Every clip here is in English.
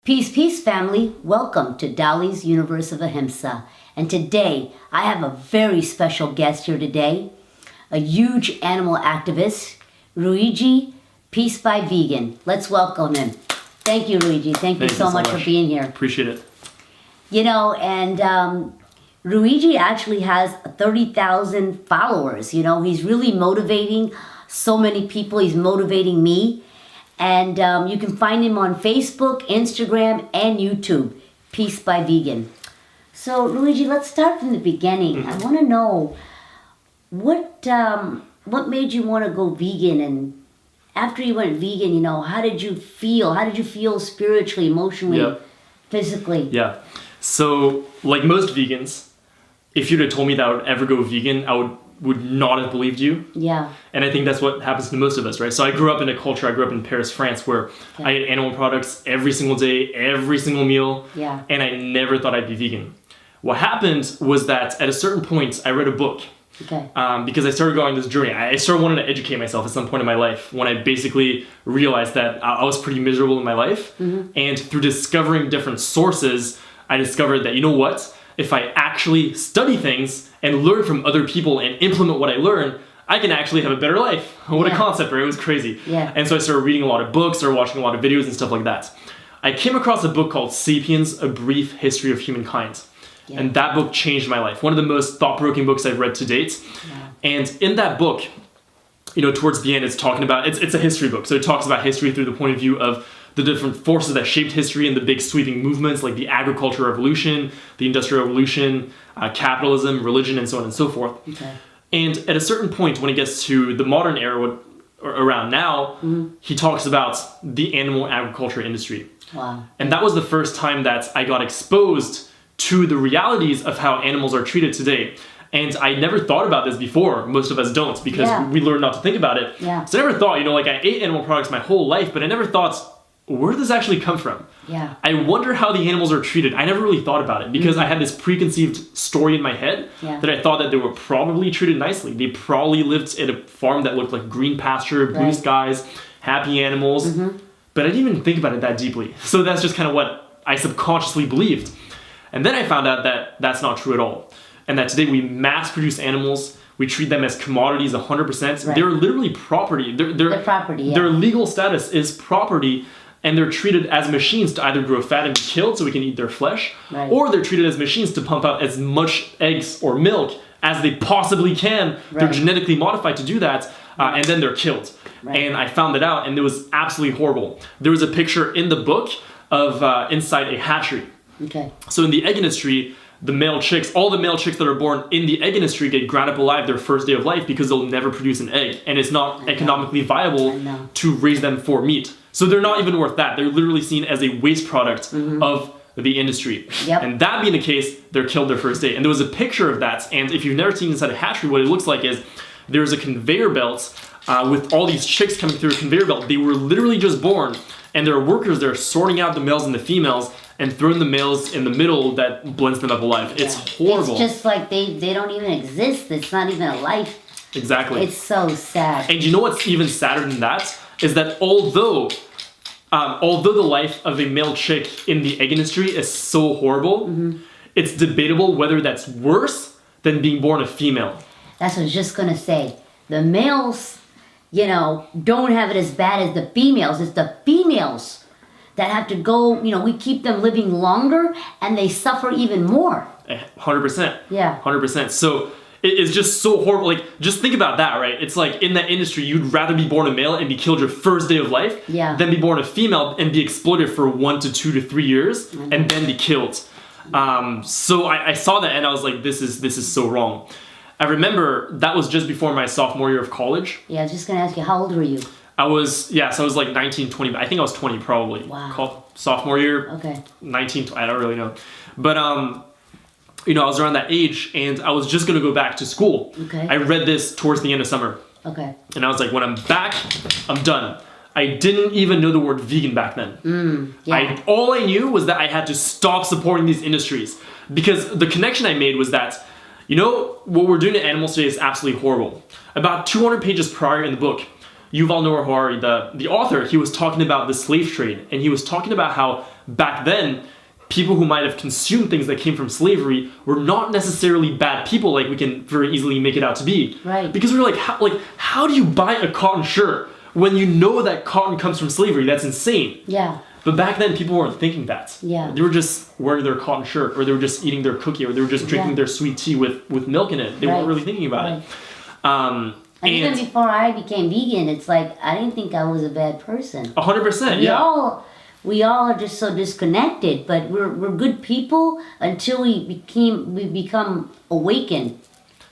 Peace, peace, family. Welcome to Dali's Universe of Ahimsa. And today, I have a very special guest here today, a huge animal activist, Ryuji, Peace by Vegan. Let's welcome him. Thank you, Ryuji. Thank you so much for being here. Appreciate it. You know, and Ryuji actually has 30,000 followers. You know, he's really motivating so many people. He's motivating me. And you can find him on Facebook, Instagram, and YouTube, Peace by Vegan. So, Ryuji, let's start from the beginning. I want to know what made you want to go vegan, and after you went vegan, you know, how did you feel? How did you feel spiritually, emotionally, physically? Yeah. So, like most vegans, if you'd have told me that I would ever go vegan, I would not have believed you. Yeah. And I think that's what happens to most of us, right? So I grew up in a culture, I grew up in Paris, France, where I ate animal products every single day, every single meal, and I never thought I'd be vegan. What happened was that at a certain point, I read a book. Because I started going on this journey. I started wanting to educate myself at some point in my life when I basically realized that I was pretty miserable in my life. And through discovering different sources, I discovered that, you know what? If I actually study things and learn from other people and implement what I learn, I can actually have a better life. What a concept, right? It was crazy. And so I started reading a lot of books, started watching a lot of videos and stuff like that. I came across a book called Sapiens, A Brief History of Humankind. And that book changed my life. One of the most thought-provoking books I've read to date. And in that book, you know, towards the end, it's talking about, it's a history book. So it talks about history through the point of view of the different forces that shaped history and the big sweeping movements like the agricultural revolution, the industrial revolution, capitalism, religion, and so on and so forth. And at a certain point, when it gets to the modern era, around now, he talks about the animal agriculture industry. And that was the first time that I got exposed to the realities of how animals are treated today. And I never thought about this before. Most of us don't, because we learn not to think about it. So I never thought, you know, like I ate animal products my whole life, but I never thought, where did this actually come from? I wonder how the animals are treated. I never really thought about it because I had this preconceived story in my head that I thought that they were probably treated nicely. They probably lived at a farm that looked like green pasture, blue skies, happy animals. But I didn't even think about it that deeply. So that's just kind of what I subconsciously believed. And then I found out that that's not true at all. And that today we mass produce animals. We treat them as commodities 100%. They're literally property. They're property, Their legal status is property. And they're treated as machines to either grow fat and be killed so we can eat their flesh. Or they're treated as machines to pump out as much eggs or milk as they possibly can. They're genetically modified to do that. And then they're killed. And I found that out, and it was absolutely horrible. There was a picture in the book of inside a hatchery. So in the egg industry, the male chicks, all the male chicks that are born in the egg industry get ground up alive their first day of life because they'll never produce an egg. And it's not economically viable to raise them for meat. So they're not even worth that. They're literally seen as a waste product of the industry. And that being the case, they're killed their first day. And there was a picture of that. And if you've never seen inside a hatchery, what it looks like is there's a conveyor belt with all these chicks coming through a conveyor belt. They were literally just born. And there are workers there sorting out the males and the females and throwing the males in the middle that blends them up alive. It's horrible. It's just like they don't even exist. It's not even a life. Exactly. It's so sad. And you know what's even sadder than that? Is that although the life of a male chick in the egg industry is so horrible, it's debatable whether that's worse than being born a female. That's what I was just going to say. The males, you know, don't have it as bad as the females. It's the females that have to go, you know, we keep them living longer and they suffer even more. 100%. 100%. So it's just so horrible. Like, just think about that, right? It's like in that industry, you'd rather be born a male and be killed your first day of life than be born a female and be exploited for 1 to 2 to 3 years and then be killed. So I saw that and I was like, this is so wrong. I remember that was just before my sophomore year of college. I was just going to ask you, how old were you? So I was like 19, 20, I think I was 20 probably. Sophomore year, 19, I don't really know. But, you know, I was around that age and I was just going to go back to school. I read this towards the end of summer. And I was like, when I'm back, I'm done. I didn't even know the word vegan back then. All I knew was that I had to stop supporting these industries because the connection I made was that, you know, what we're doing to animals today is absolutely horrible. About 200 pages prior in the book, Yuval Noah Harari, the author, he was talking about the slave trade, and he was talking about how back then, people who might have consumed things that came from slavery were not necessarily bad people like we can very easily make it out to be. Right. Because we were like, how do you buy a cotton shirt when you know that cotton comes from slavery? That's insane. Yeah. But back then, people weren't thinking that. Yeah. They were just wearing their cotton shirt, or they were just eating their cookie, or they were just drinking their sweet tea with milk in it. They weren't really thinking about it. And even before I became vegan, it's like I didn't think I was a bad person. 100%, yeah. We all are just so disconnected, but we're good people until we become awakened.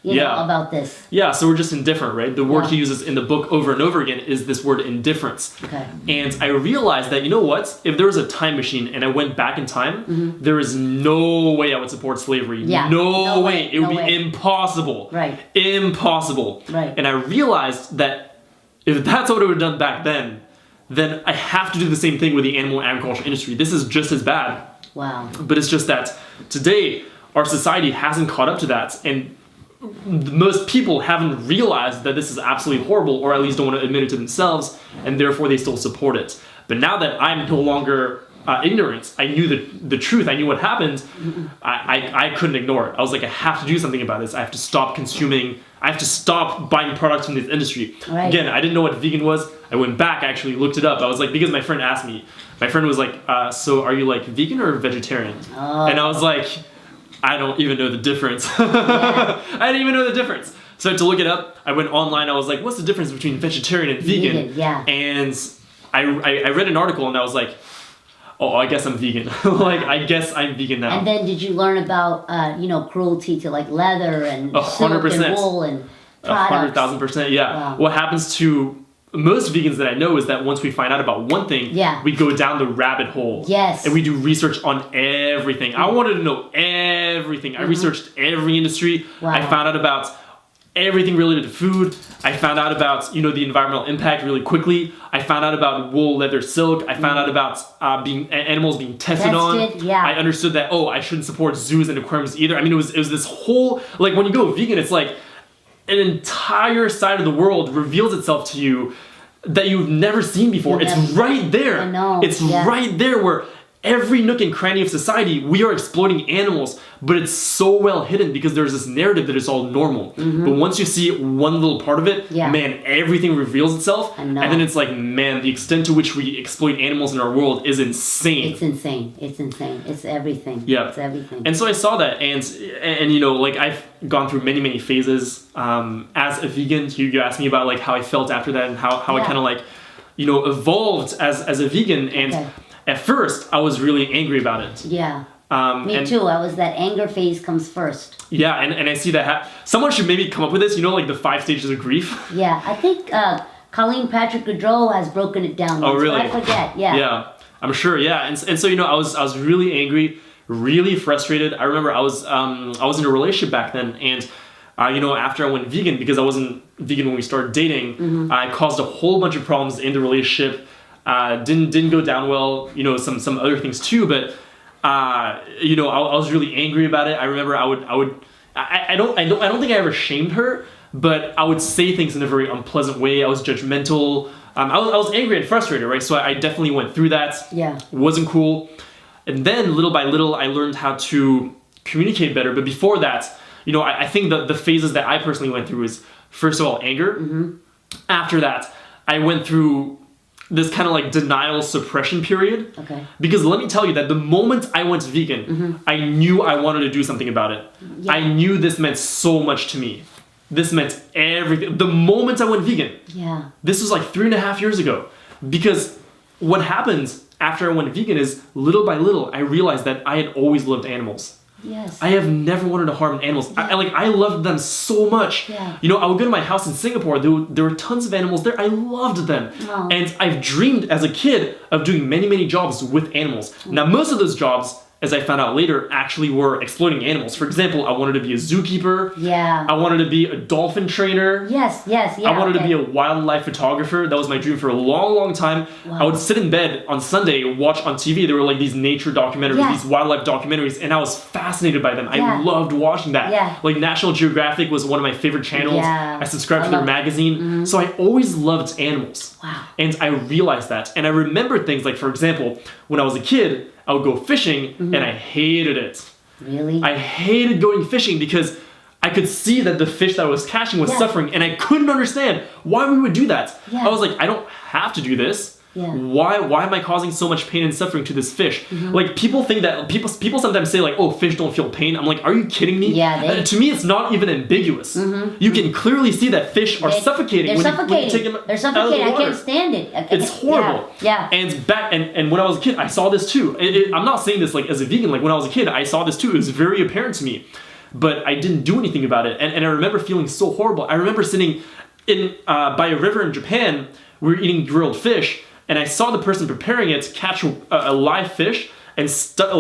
You know, about this. Yeah, so we're just indifferent, right? The word he uses in the book over and over again is this word indifference. Okay. And I realized that, you know what? If there was a time machine and I went back in time, there is no way I would support slavery. Yeah. No way. It would be impossible. Right. Impossible. Right. And I realized that if that's what I would have done back then I have to do the same thing with the animal agriculture industry. This is just as bad. Wow. But it's just that today, our society hasn't caught up to that. And most people haven't realized that this is absolutely horrible, or at least don't want to admit it to themselves, and therefore they still support it. But now that I'm no longer ignorant, I knew the truth, I knew what happened, I couldn't ignore it. I was like, I have to do something about this. I have to stop consuming, I have to stop buying products from this industry. Right. Again, I didn't know what vegan was. I went back, I actually looked it up. I was like, because my friend asked me, my friend was like, so are you like vegan or vegetarian? Oh. And I was like, I don't even know the difference. I didn't even know the difference. So to look it up, I went online. I was like, what's the difference between vegetarian and vegan? Yeah. And I read an article and I was like, oh, I guess I'm vegan. Like, I guess I'm vegan now. And then did you learn about, cruelty to like leather and 100%. silk and wool and products? 100,000%, yeah. Wow. What happens to most vegans that I know is that once we find out about one thing, we go down the rabbit hole. Yes. And we do research on everything. I wanted to know everything. I researched every industry. Wow. I found out about everything related to food. I found out about, the environmental impact really quickly. I found out about wool, leather, silk. I found out about animals being tested on. Yeah. I understood that, I shouldn't support zoos and aquariums either. I mean, it was this whole, like when you go vegan, it's like an entire side of the world reveals itself to you that you've never seen before. It's right there. I know. It's right there where every nook and cranny of society, we are exploiting animals, but it's so well hidden because there's this narrative that it's all normal. But once you see one little part of it, man, everything reveals itself. And then it's like, man, the extent to which we exploit animals in our world is insane. It's insane. It's insane. It's everything. Yeah. It's everything. And so I saw that, and like I've gone through many, many phases as a vegan. You asked me about like how I felt after that and how I kind of like, evolved as a vegan. And at first, I was really angry about it. Yeah. Me too. I was that anger phase comes first. Yeah, and I see that. Someone should maybe come up with this, like the 5 stages of grief. Yeah, I think Colleen Patrick Goudreau has broken it down. Oh, really? I forget, Yeah, I'm sure, yeah. And so, I was really angry, really frustrated. I remember I was in a relationship back then, and after I went vegan, because I wasn't vegan when we started dating, I caused a whole bunch of problems in the relationship. Didn't go down well, some other things too, but I was really angry about it. I remember I don't think I ever shamed her, but I would say things in a very unpleasant way. I was judgmental. I was angry and frustrated, right? So I definitely went through that. Yeah. Wasn't cool. And then little by little, I learned how to communicate better. But before that, I think the phases that I personally went through is, first of all, anger. After that, I went through this kind of like denial suppression period. Okay. Because let me tell you that the moment I went vegan, I knew I wanted to do something about it. Yeah. I knew this meant so much to me. This meant everything. The moment I went vegan, this was like 3.5 years ago. Because what happens after I went vegan is little by little, I realized that I had always loved animals. Yes. I have never wanted to harm animals. Yeah. I loved them so much. Yeah. I would go to my house in Singapore. There were tons of animals there. I loved them. Oh. And I've dreamed as a kid of doing many, many jobs with animals. Now, most of those jobs, as I found out later, actually were exploiting animals. For example, I wanted to be a zookeeper. Yeah. I wanted to be a dolphin trainer. Yes. Yeah. I wanted to be a wildlife photographer. That was my dream for a long, long time. Wow. I would sit in bed on Sunday, watch on TV. There were like these nature documentaries, these wildlife documentaries, and I was fascinated by them. I loved watching that. Yeah. Like National Geographic was one of my favorite channels. Yeah. I subscribed to their magazine. So I always loved animals. Wow. And I realized that. And I remembered things like, for example, when I was a kid, I would go fishing and I hated it. Really? I hated going fishing because I could see that the fish that I was catching was suffering, and I couldn't understand why we would do that. Yeah. I was like, I don't have to do this. Yeah. Why am I causing so much pain and suffering to this fish? Like people think that people sometimes say like, oh, fish don't feel pain. I'm like, are you kidding me? Yeah, to me, it's not even ambiguous. You can clearly see that fish are suffocating. They're when you take them They're out of suffocating. the I water. can't stand it. It's horrible. Yeah. And when I was a kid, I saw this too. I'm not saying this like as a vegan. Like when I was a kid, I saw this too. It was very apparent to me. But I didn't do anything about it. And I remember feeling so horrible. I remember sitting by a river in Japan. We were eating grilled fish. And I saw the person preparing it catch a live fish and take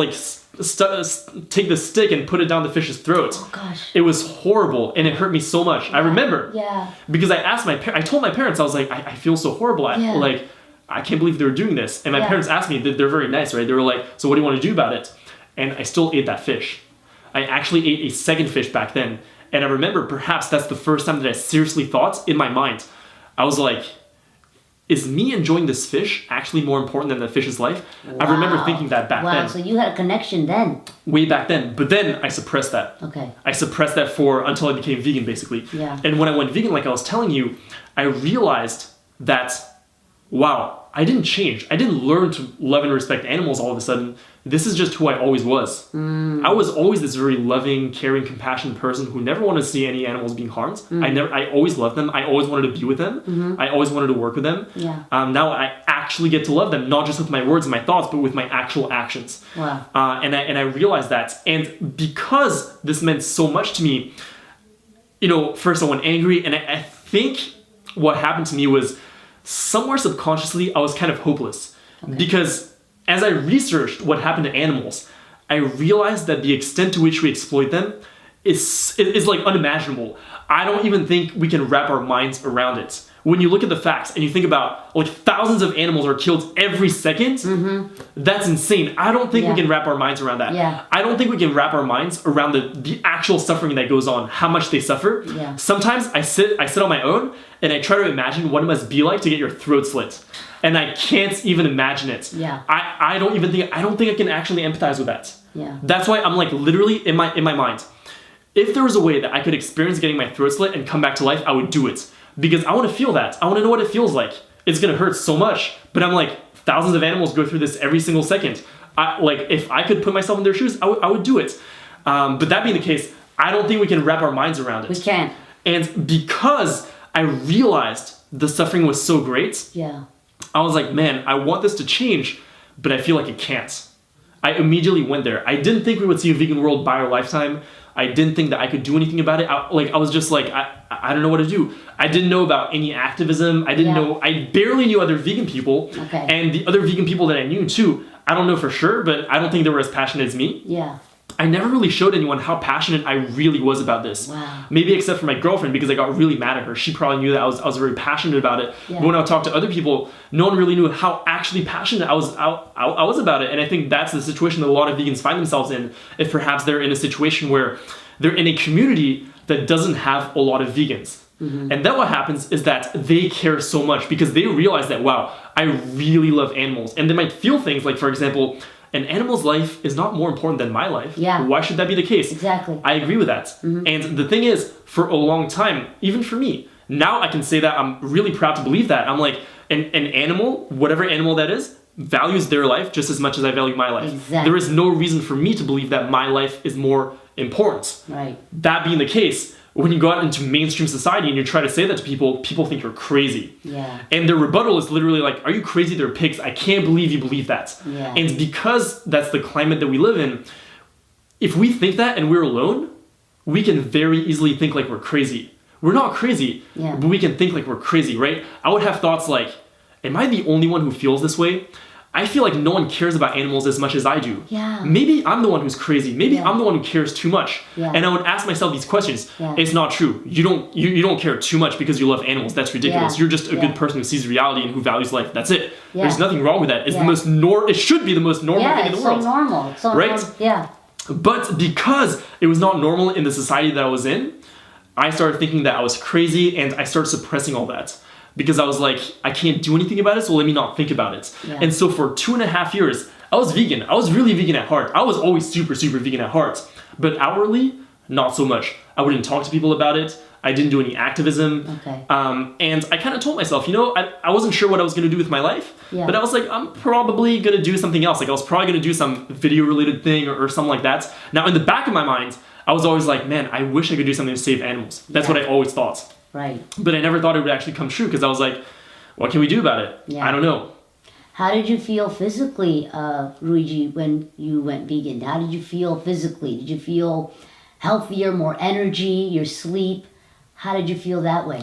the stick and put it down the fish's throat. Oh gosh. It was horrible and it hurt me so much. I remember. Yeah. Because I told my parents, I was like, I feel so horrible. I can't believe they were doing this. And my parents asked me, they're very nice, right? They were like, so what do you want to do about it? And I still ate that fish. I actually ate a second fish back then. And I remember perhaps that's the first time that I seriously thought in my mind. I was like, is me enjoying this fish actually more important than the fish's life? Wow. I remember thinking that back then. Wow, so you had a connection then. Way back then. But then I suppressed that. Okay. I suppressed that until I became vegan, basically. Yeah. And when I went vegan, like I was telling you, I realized that, wow, I didn't change. I didn't learn to love and respect animals all of a sudden. This is just who I always was. I was always this very loving, caring, compassionate person who never wanted to see any animals being harmed. I always loved them. I always wanted to be with them. I always wanted to work with them. Yeah. Now I actually get to love them, not just with my words and my thoughts, but with my actual actions. Wow. And I realized that. And because this meant so much to me, first I went angry, and I think what happened to me was somewhere subconsciously I was kind of hopeless. Okay. Because as I researched what happened to animals, I realized that the extent to which we exploit them is like unimaginable. I don't even think we can wrap our minds around it. When you look at the facts and you think about like thousands of animals are killed every second, that's insane. I don't think we can wrap our minds around that. Yeah. I don't think we can wrap our minds around the actual suffering that goes on, how much they suffer. Yeah. Sometimes I sit on my own and I try to imagine what it must be like to get your throat slit. And I can't even imagine it. Yeah. I don't think I can actually empathize with that. Yeah. That's why I'm like literally in my mind. If there was a way that I could experience getting my throat slit and come back to life, I would do it. Because I want to feel that. I want to know what it feels like. It's going to hurt so much. But I'm like, thousands of animals go through this every single second. If I could put myself in their shoes, I would do it. But that being the case, I don't think we can wrap our minds around it. We can't. And because I realized the suffering was so great, I was like, man, I want this to change, but I feel like it can't. I immediately went there. I didn't think we would see a vegan world by our lifetime. I didn't think that I could do anything about it. I was just like, I don't know what to do. I didn't know about any activism. I barely knew other vegan people. Okay. And the other vegan people that I knew too, I don't know for sure, but I don't think they were as passionate as me. Yeah. I never really showed anyone how passionate I really was about this. Wow. Maybe except for my girlfriend, because I got really mad at her. She probably knew that I was very passionate about it. Yeah. But when I would talk to other people, no one really knew how actually passionate I was about it. And I think that's the situation that a lot of vegans find themselves in, if perhaps they're in a situation where they're in a community that doesn't have a lot of vegans. And then what happens is that they care so much because they realize that, wow, I really love animals. And they might feel things like, for example, an animal's life is not more important than my life. Yeah. Why should that be the case? Exactly. I agree with that. And the thing is, for a long time, even for me, now I can say that I'm really proud to believe that. I'm like, an animal, whatever animal that is, values their life just as much as I value my life. Exactly. There is no reason for me to believe that my life is more important. Right. That being the case, when you go out into mainstream society and you try to say that to people, people think you're crazy. Yeah. And their rebuttal is literally like, are you crazy? They're pigs. I can't believe you believe that. Yeah. And because that's the climate that we live in, if we think that and we're alone, we can very easily think like we're crazy. We're not crazy, but we can think like we're crazy, right? I would have thoughts like, am I the only one who feels this way? I feel like no one cares about animals as much as I do. Yeah. Maybe I'm the one who's crazy. Maybe I'm the one who cares too much. Yeah. And I would ask myself these questions. Yeah. It's not true. You don't care too much because you love animals. That's ridiculous. Yeah. You're just a good person who sees reality and who values life. That's it. Yeah. There's nothing wrong with that. It's the most it should be the most normal thing in the world. Yeah, it's so normal. It's so right? normal. Yeah. But because it was not normal in the society that I was in, I started thinking that I was crazy and I started suppressing all that. Because I was like, I can't do anything about it, so let me not think about it. Yeah. And so for 2.5 years, I was vegan. I was really vegan at heart. I was always super, super vegan at heart. But outwardly, not so much. I wouldn't talk to people about it. I didn't do any activism. Okay. And I kind of told myself, I wasn't sure what I was going to do with my life. Yeah. But I was like, I'm probably going to do something else. Like I was probably going to do some video related thing or something like that. Now in the back of my mind, I was always like, man, I wish I could do something to save animals. That's what I always thought. Right. But I never thought it would actually come true because I was like, what can we do about it? Yeah. I don't know. How did you feel physically, Ryuji, when you went vegan? How did you feel physically? Did you feel healthier, more energy, your sleep? How did you feel that way?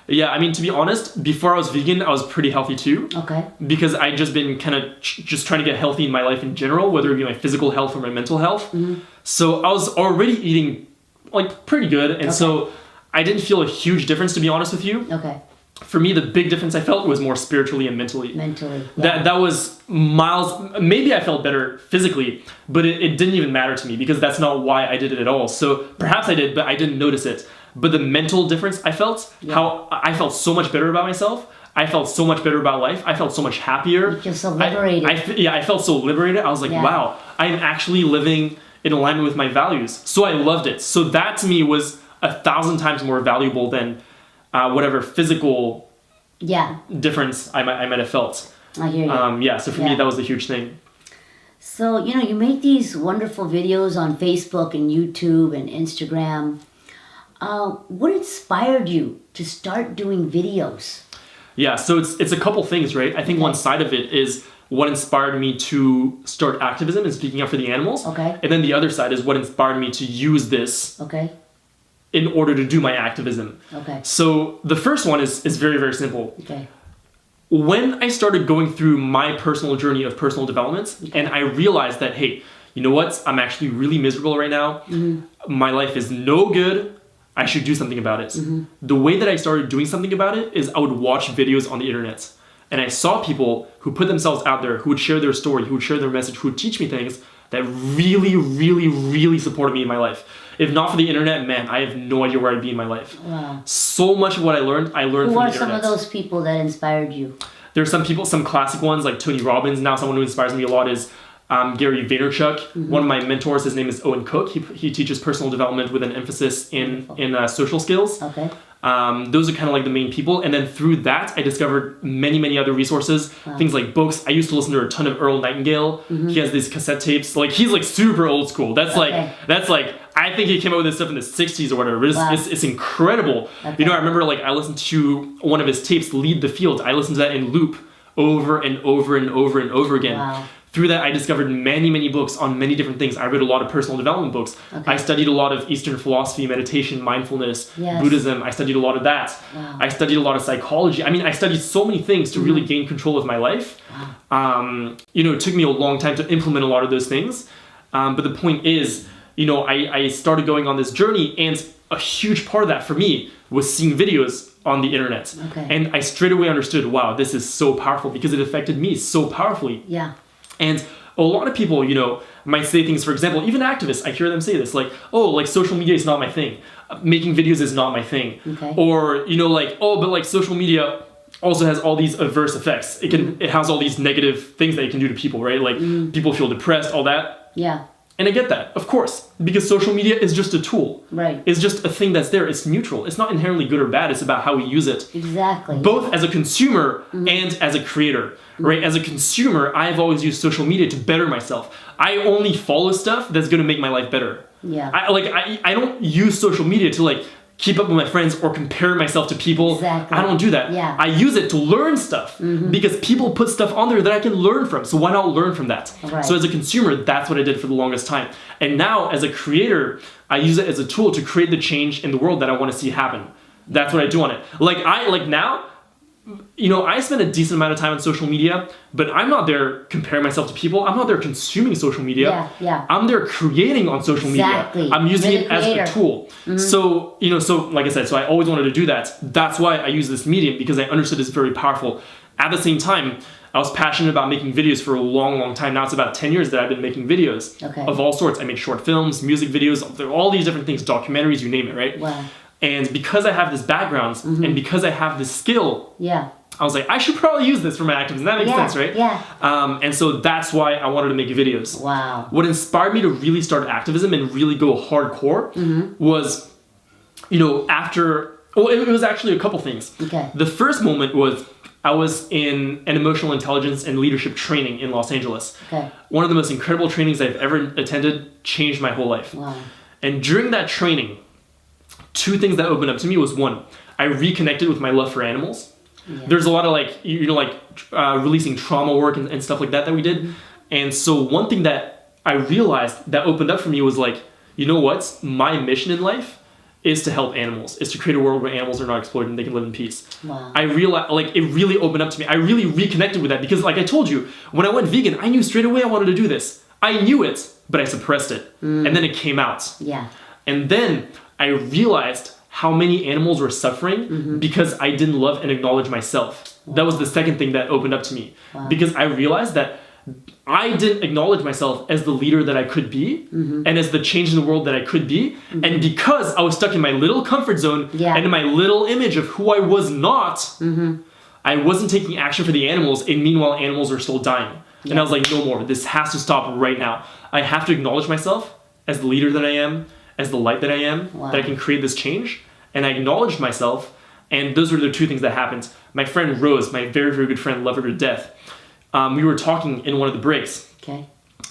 Yeah, I mean, to be honest, before I was vegan, I was pretty healthy too. Okay. Because I'd just been kind of just trying to get healthy in my life in general, whether it be my physical health or my mental health. Mm-hmm. So I was already eating like pretty good. And so I didn't feel a huge difference, to be honest with you. Okay. For me, the big difference I felt was more spiritually and mentally. Mentally. Yeah. That was miles. Maybe I felt better physically, but it didn't even matter to me because that's not why I did it at all. So perhaps I did, but I didn't notice it. But the mental difference I felt, how I felt so much better about myself. I felt so much better about life. I felt so much happier. You feel so liberated. I felt so liberated. I was like, wow, I'm actually living in alignment with my values. So I loved it. So that to me was 1,000 times more valuable than whatever physical difference I might have felt. I hear you. So for me, that was a huge thing. So, you make these wonderful videos on Facebook and YouTube and Instagram. What inspired you to start doing videos? Yeah, so it's a couple things, right? I think one side of it is what inspired me to start activism and speaking up for the animals. Okay. And then the other side is what inspired me to use this in order to do my activism. Okay. So the first one is very, very simple. Okay. When I started going through my personal journey of personal development, and I realized that, hey, you know what? I'm actually really miserable right now. Mm-hmm. My life is no good. I should do something about it. Mm-hmm. The way that I started doing something about it is I would watch videos on the internet. And I saw people who put themselves out there, who would share their story, who would share their message, who would teach me things that really, really, really supported me in my life. If not for the internet, man, I have no idea where I'd be in my life. Wow. So much of what I learned from the internet. Who are some of those people that inspired you? There's some people, some classic ones like Tony Robbins. Now someone who inspires me a lot is Gary Vaynerchuk. Mm-hmm. One of my mentors, his name is Owen Cook. He teaches personal development with an emphasis in social skills. Okay. Those are kind of like the main people. And then through that, I discovered many, many other resources. Wow. Things like books. I used to listen to a ton of Earl Nightingale. Mm-hmm. He has these cassette tapes. Like he's like super old school. That's like, I think he came out with this stuff in the 60s or whatever. It's incredible. Okay. I remember like I listened to one of his tapes, Lead the Field. I listened to that in loop over and over and over and over again. Wow. Through that, I discovered many, many books on many different things. I read a lot of personal development books. Okay. I studied a lot of Eastern philosophy, meditation, mindfulness, Buddhism. I studied a lot of that. Wow. I studied a lot of psychology. I mean, I studied so many things to really gain control of my life. Wow. It took me a long time to implement a lot of those things. But the point is, I started going on this journey, and a huge part of that for me was seeing videos on the internet. Okay. And I straight away understood, wow, this is so powerful because it affected me so powerfully. Yeah. And a lot of people, might say things, for example, even activists, I hear them say this, like, oh, like social media is not my thing. Making videos is not my thing. Okay. Or, but social media also has all these adverse effects. It has all these negative things that it can do to people, right? Like people feel depressed, all that. Yeah. And I get that, of course, because social media is just a tool. Right. It's just a thing that's there. It's neutral. It's not inherently good or bad. It's about how we use it. Exactly. Both as a consumer and as a creator, right? As a consumer, I've always used social media to better myself. I only follow stuff that's going to make my life better. Yeah. I don't use social media to keep up with my friends or compare myself to people. Exactly. I don't do that. Yeah. I use it to learn stuff because people put stuff on there that I can learn from. So why not learn from that? Right. So as a consumer, that's what I did for the longest time. And now as a creator, I use it as a tool to create the change in the world that I want to see happen. That's what I do on it. Now, I spend a decent amount of time on social media, but I'm not there comparing myself to people. I'm not there consuming social media. Yeah, yeah. I'm there creating on social media. I'm using it as a tool. Mm-hmm. So like I said, so I always wanted to do that. That's why I use this medium, because I understood it's very powerful. At the same time, I was passionate about making videos for a long, long time. Now it's about 10 years that I've been making videos of all sorts. I made short films, music videos, all these different things, documentaries, you name it, right? Wow. And because I have this background and because I have this skill, I was like, I should probably use this for my activism. That makes sense, right? Yeah. And so that's why I wanted to make videos. Wow. What inspired me to really start activism and really go hardcore was, after, it was actually a couple things. Okay. The first moment was I was in an emotional intelligence and leadership training in Los Angeles. Okay. One of the most incredible trainings I've ever attended, changed my whole life. Wow. And during that training, two things that opened up to me was one, I reconnected with my love for animals. Yeah. There's a lot of releasing trauma work and stuff like that we did. And so one thing that I realized that opened up for me was like, you know what? My mission in life is to help animals, is to create a world where animals are not exploited and they can live in peace. Wow. I realized, it really opened up to me. I really reconnected with that because like I told you, when I went vegan, I knew straight away I wanted to do this. I knew it, but I suppressed it. And then it came out. Yeah. And then I realized how many animals were suffering because I didn't love and acknowledge myself. Wow. That was the second thing that opened up to me. Wow. Because I realized that I didn't acknowledge myself as the leader that I could be and as the change in the world that I could be. And because I was stuck in my little comfort zone and in my little image of who I was not, I wasn't taking action for the animals, and meanwhile animals are still dying. Yeah. And I was like, no more. This has to stop right now. I have to acknowledge myself as the leader that I am, as the light that I am, that I can create this change. And I acknowledged myself, and those were the two things that happened. My friend Rose, my very, very good friend, love her to death, we were talking in one of the breaks. Okay.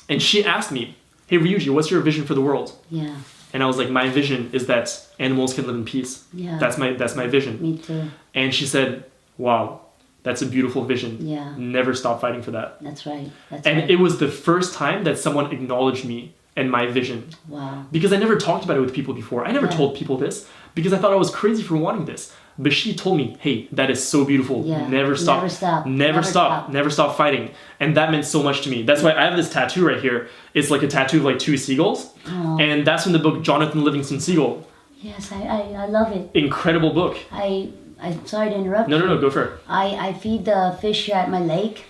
And she asked me, hey Ryuji, what's your vision for the world? Yeah. And I was like, my vision is that animals can live in peace. Yeah. That's my vision. Me too. And she said, wow, that's a beautiful vision. Yeah. Never stop fighting for that. That's right. And it was the first time that someone acknowledged me and my vision. Wow. Because I never talked about it with people before. I never told people this because I thought I was crazy for wanting this. But she told me, hey, that is so beautiful. Yeah. Never stop. Never stop fighting. And that meant so much to me. That's why I have this tattoo right here. It's like a tattoo of like two seagulls. Oh. And that's from the book Jonathan Livingston Seagull. Yes, I love it. Incredible book. I'm sorry to interrupt you. No, go for it. I feed the fish here at my lake,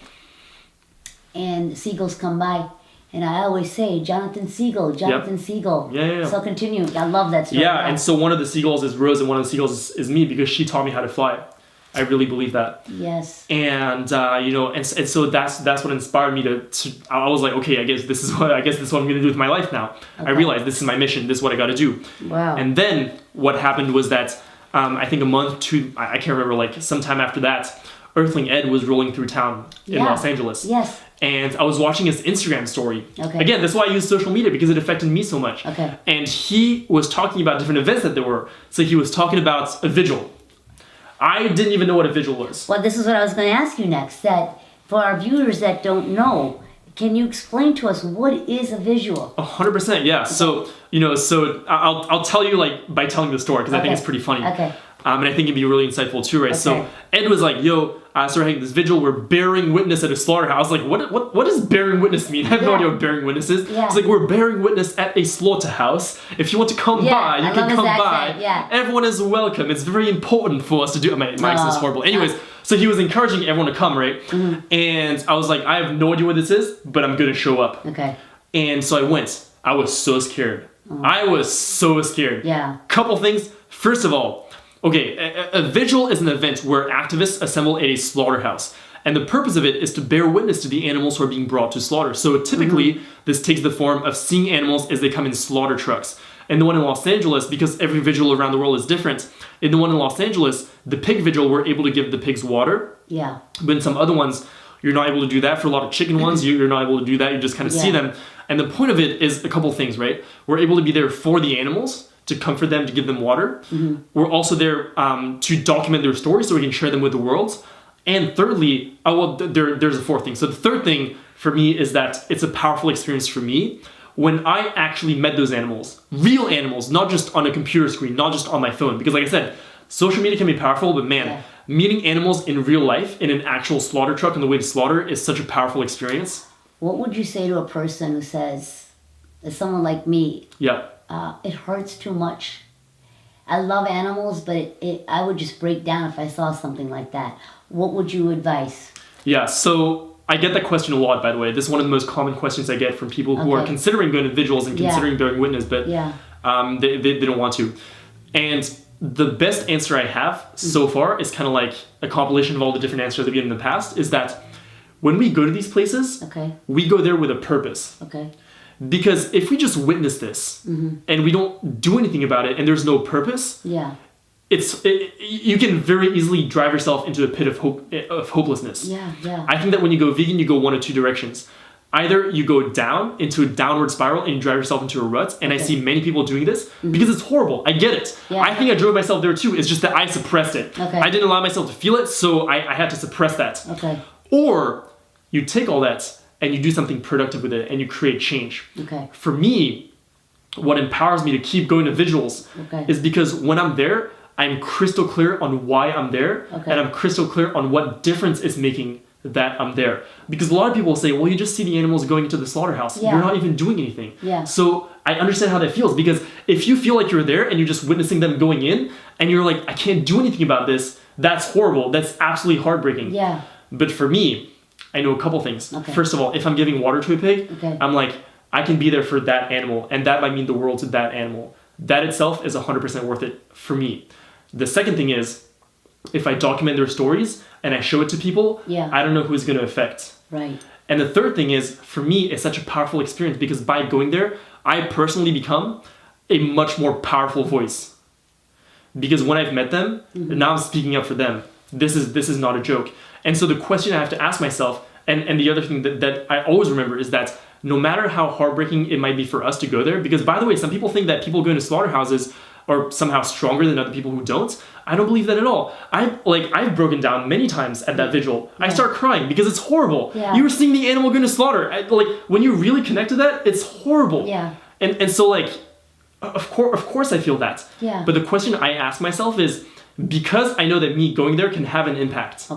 and the seagulls come by. And I always say, Jonathan Seagull. Yeah. So continue. I love that story. Yeah, and so one of the seagulls is Rose and one of the seagulls is me because she taught me how to fly. I really believe that. Yes. And and so that's what inspired me to I was like, okay, I guess this is what I'm going to do with my life now. Okay. I realized this is my mission. This is what I got to do. Wow. And then what happened was that I think a month, two, I can't remember, like sometime after that, Earthling Ed was rolling through town in Los Angeles. Yes. And I was watching his Instagram story. Okay. Again, that's why I use social media, because it affected me so much. Okay. And he was talking about different events that there were. So he was talking about a vigil. I didn't even know what a vigil was. Well, this is what I was going to ask you next. That for our viewers that don't know, can you explain to us what is a visual? 100%, yeah. So, I'll tell you like by telling the story, because I think it's pretty funny. Okay. And I think it'd be really insightful too, right? Okay. So Ed was like, yo, started having this vigil, we're bearing witness at a slaughterhouse. I was like, what does bearing witness mean? I have no idea what bearing witness is. Yeah. It's like, we're bearing witness at a slaughterhouse. If you want to come by, you can come by. Yeah. Everyone is welcome. It's very important for us to do. My accent is horrible. Anyways, so he was encouraging everyone to come, right? Mm-hmm. And I was like, I have no idea what this is, but I'm going to show up. Okay. And so I went. I was so scared. I was so scared. Yeah. Couple things. First of all, okay, a vigil is an event where activists assemble at a slaughterhouse. And the purpose of it is to bear witness to the animals who are being brought to slaughter. So typically, this takes the form of seeing animals as they come in slaughter trucks. And the one in Los Angeles, because every vigil around the world is different, in the one in Los Angeles, the pig vigil, we're able to give the pigs water. Yeah. But in some other ones, you're not able to do that. For a lot of chicken ones, you're not able to do that. You just kind of see them. And the point of it is a couple things, right? We're able to be there for the animals, to comfort them, to give them water. Mm-hmm. We're also there to document their stories so we can share them with the world. And thirdly, there's a fourth thing. So the third thing for me is that it's a powerful experience for me when I actually met those animals, real animals, not just on a computer screen, not just on my phone. Because like I said, social media can be powerful, but man, meeting animals in real life in an actual slaughter truck on the way to slaughter is such a powerful experience. What would you say to a person who says, as someone like me, it hurts too much? I love animals, but I would just break down if I saw something like that. What would you advise? Yeah, so I get that question a lot, by the way. This is one of the most common questions I get from people who are considering going to vigils and considering bearing witness, but they don't want to. And the best answer I have so far is kind of like a compilation of all the different answers I've given in the past, is that when we go to these places, we go there with a purpose. Because if we just witness this and we don't do anything about it and there's no purpose, you can very easily drive yourself into a pit of hopelessness. I think that when you go vegan, you go one of two directions. Either you go down into a downward spiral and you drive yourself into a rut, and I see many people doing this because it's horrible. I get it. I think I drove myself there too. It's just that I suppressed it. I didn't allow myself to feel it, so I had to suppress that. Or you take all that and you do something productive with it and you create change. For me, what empowers me to keep going to vigils is because when I'm there, I'm crystal clear on why I'm there, and I'm crystal clear on what difference it's making that I'm there. Because a lot of people say, well, you just see the animals going into the slaughterhouse. You're not even doing anything. So I understand how that feels, because if you feel like you're there and you're just witnessing them going in and you're like, I can't do anything about this, that's horrible. That's absolutely heartbreaking. But for me, I know a couple things. First of all, if I'm giving water to a pig, I'm like, I can be there for that animal, and that might mean the world to that animal. That itself is 100% worth it for me. The second thing is, if I document their stories and I show it to people, I don't know who it's going to affect. And the third thing is, for me, it's such a powerful experience because by going there, I personally become a much more powerful voice. Because when I've met them, now I'm speaking up for them. This is not a joke. And so the question I have to ask myself, and the other thing that I always remember is that no matter how heartbreaking it might be for us to go there, because by the way, some people think that people going to slaughterhouses are somehow stronger than other people who don't. I don't believe that at all. I've broken down many times at that vigil. I start crying because it's horrible. You were seeing the animal going to slaughter. When you really connect to that, it's horrible. And so of course I feel that. But the question I ask myself is, because I know that me going there can have an impact.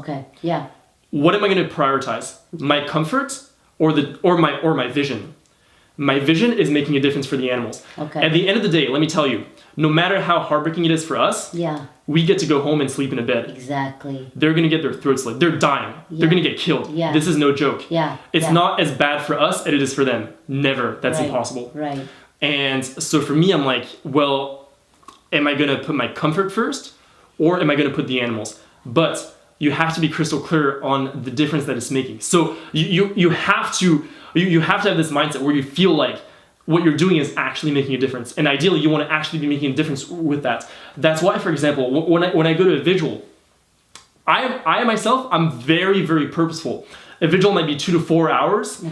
What am I going to prioritize? My comfort or my vision? My vision is making a difference for the animals. At the end of the day, let me tell you, no matter how heartbreaking it is for us, we get to go home and sleep in a bed. They're going to get their throats slit. They're dying. They're going to get killed. This is no joke. It's not as bad for us as it is for them. Never. That's impossible. And so for me, I'm like, well, am I going to put my comfort first, or am I going to put the animals? But you have to be crystal clear on the difference that it's making. So you have to have this mindset where you feel like what you're doing is actually making a difference. And ideally, you want to actually be making a difference with that. That's why, for example, when I go to a vigil, I myself, I'm very, very purposeful. A vigil might be 2 to 4 hours.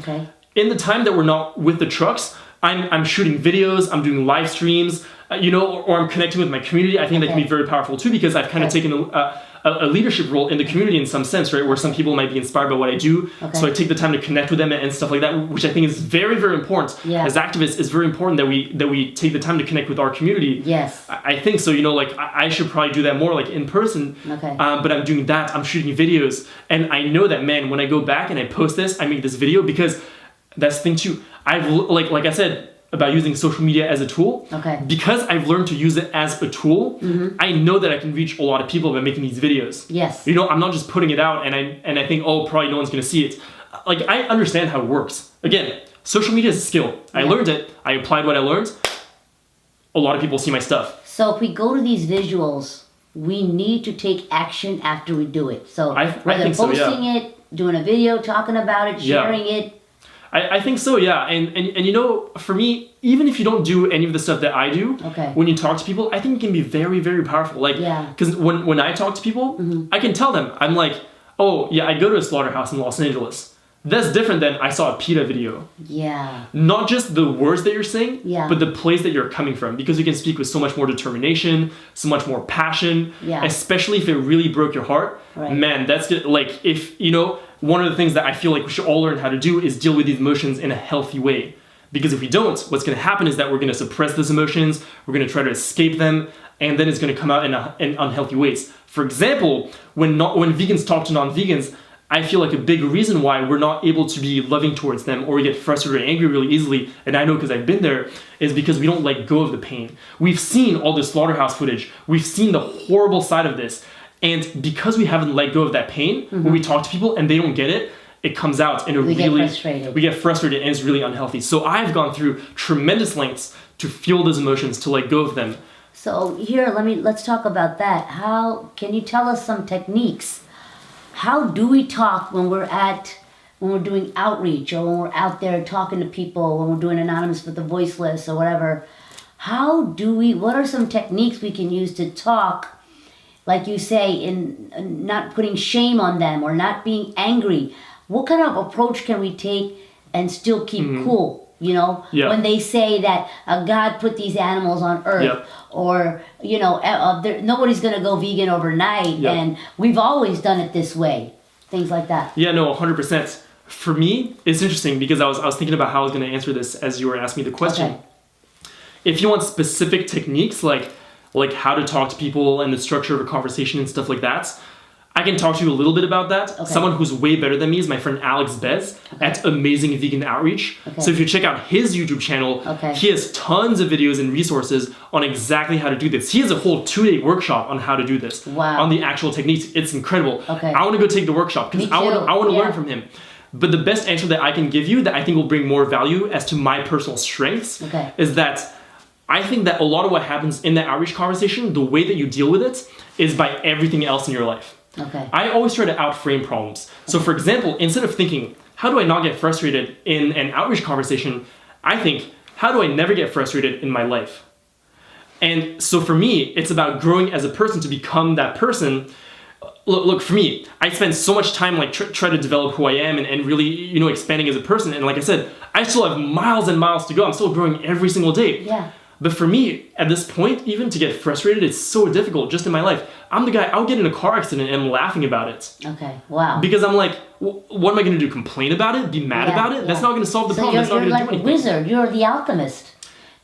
In the time that we're not with the trucks, I'm shooting videos, I'm doing live streams, or I'm connecting with my community. I think that can be very powerful too, because I've kind of taken a leadership role in the community in some sense, right? Where some people might be inspired by what I do. So I take the time to connect with them and stuff like that, which I think is very, very important. As activists, it's very important that we take the time to connect with our community. I think so. I should probably do that more in person. But I'm doing that. I'm shooting videos, and I know that, man, when I go back and I post this, I make this video because that's the thing too. I've like I said about using social media as a tool. Because I've learned to use it as a tool, I know that I can reach a lot of people by making these videos. I'm not just putting it out and I think, oh, probably no one's gonna see it. I understand how it works. Again, social media is a skill. I learned it. I applied what I learned. A lot of people see my stuff. So if we go to these visuals, we need to take action after we do it. So whether posting it, doing a video, talking about it, sharing it. I think so, yeah. And for me, even if you don't do any of the stuff that I do, when you talk to people, I think it can be very, very powerful. Because when I talk to people, I can tell them, I'm like, oh, yeah, I go to a slaughterhouse in Los Angeles. That's different than I saw a PETA video. Not just the words that you're saying, but the place that you're coming from. Because you can speak with so much more determination, so much more passion, especially if it really broke your heart. Man, that's good. One of the things that I feel like we should all learn how to do is deal with these emotions in a healthy way. Because if we don't, what's going to happen is that we're going to suppress those emotions, we're going to try to escape them, and then it's going to come out in unhealthy ways. For example, when vegans talk to non-vegans, I feel like a big reason why we're not able to be loving towards them, or we get frustrated or angry really easily, and I know because I've been there, is because we don't let go of the pain. We've seen all the slaughterhouse footage. We've seen the horrible side of this. And because we haven't let go of that pain, when we talk to people and they don't get it, it comes out in we get frustrated and it's really unhealthy. So I've gone through tremendous lengths to feel those emotions, to let go of them. So here, let's talk about that. How can you tell us some techniques? How do we talk when we're doing outreach, or when we're out there talking to people, when we're doing Anonymous with the Voiceless or whatever? What are some techniques we can use to talk, like you say, in not putting shame on them or not being angry? What kind of approach can we take and still keep cool? You know, when they say that God put these animals on earth, or, you know, nobody's going to go vegan overnight, and we've always done it this way. Things like that. Yeah, no, 100%. For me, it's interesting because I was thinking about how I was going to answer this as you were asking me the question. Okay. If you want specific techniques, like how to talk to people and the structure of a conversation and stuff like that, I can talk to you a little bit about that. Okay. Someone who's way better than me is my friend Alex Bez at Amazing Vegan Outreach. Okay. So if you check out his YouTube channel, he has tons of videos and resources on exactly how to do this. He has a whole 2-day workshop on how to do this. Wow. On the actual techniques. It's incredible. Okay. I want to go take the workshop because I want to learn from him. But the best answer that I can give you that I think will bring more value as to my personal strengths is that I think that a lot of what happens in that outreach conversation, the way that you deal with it, is by everything else in your life. Okay. I always try to outframe problems. So for example, instead of thinking, how do I not get frustrated in an outreach conversation, I think, how do I never get frustrated in my life? And so for me, it's about growing as a person to become that person. Look, for me, I spend so much time like try to develop who I am and really, you know, expanding as a person. And like I said, I still have miles and miles to go. I'm still growing every single day. Yeah. But for me, at this point, even to get frustrated, it's so difficult just in my life. I'm the guy, I'll get in a car accident and I'm laughing about it. Okay, wow. Because I'm like, what am I going to do? Complain about it? Be mad about it? That's not going to solve the problem. That's not going to do anything. You're like a wizard. You're the alchemist.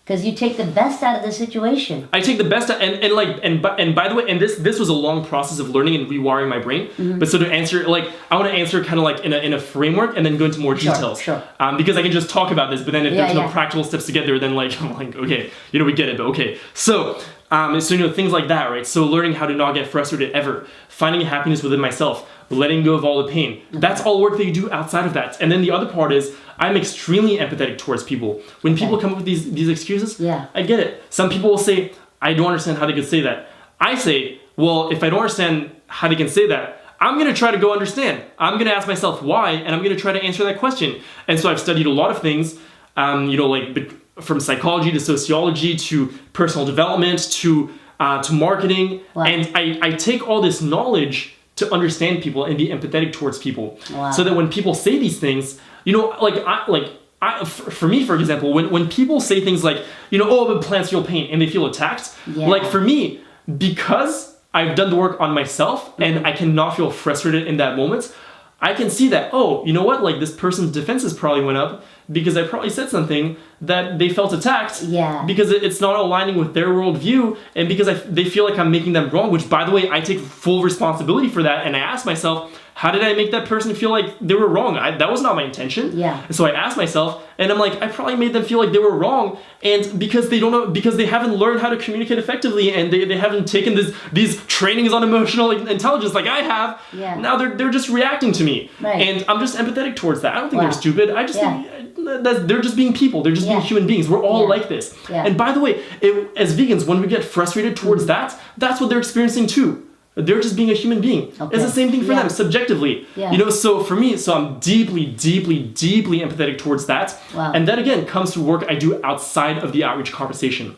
Because you take the best out of the situation. I take the best out, and by the way, and this was a long process of learning and rewiring my brain. But so to answer, like, I want to answer kind of like in a framework and then go into more details. Sure. Because I can just talk about this, but then if there's no practical steps together, then like I'm like, okay, you know, we get it, but okay. So you know, things like that, right? So learning how to not get frustrated ever, finding happiness within myself, letting go of all the pain. That's all work that you do outside of that. And then the other part is I'm extremely empathetic towards people. When people come up with these excuses, I get it. Some people will say, I don't understand how they could say that. I say, well, if I don't understand how they can say that, I'm going to try to go understand. I'm going to ask myself why, and I'm going to try to answer that question. And so I've studied a lot of things, you know, like from psychology to sociology to personal development to marketing. Wow. And I take all this knowledge to understand people and be empathetic towards people. Wow. So that when people say these things, you know, for me, for example, when people say things like, you know, oh, but plants feel pain and they feel attacked, like for me, because I've done the work on myself and I cannot feel frustrated in that moment, I can see that, oh, you know what, like this person's defenses probably went up because I probably said something that they felt attacked because it's not aligning with their worldview and because they feel like I'm making them wrong, which by the way, I take full responsibility for that. And I ask myself, how did I make that person feel like they were wrong? That was not my intention. And so I asked myself, and I'm like, I probably made them feel like they were wrong. And because they don't know, because they haven't learned how to communicate effectively and they haven't taken these trainings on emotional intelligence like I have, now they're just reacting to me. And I'm just empathetic towards that. I don't think they're stupid. I just think they're just being people. They're just being human beings. We're all like this. And by the way, as vegans, when we get frustrated towards that's what they're experiencing too. They're just being a human being. It's the same thing for them, subjectively. You know, so for me, I'm deeply, deeply, deeply empathetic towards that. And that again comes through work I do outside of the outreach conversation.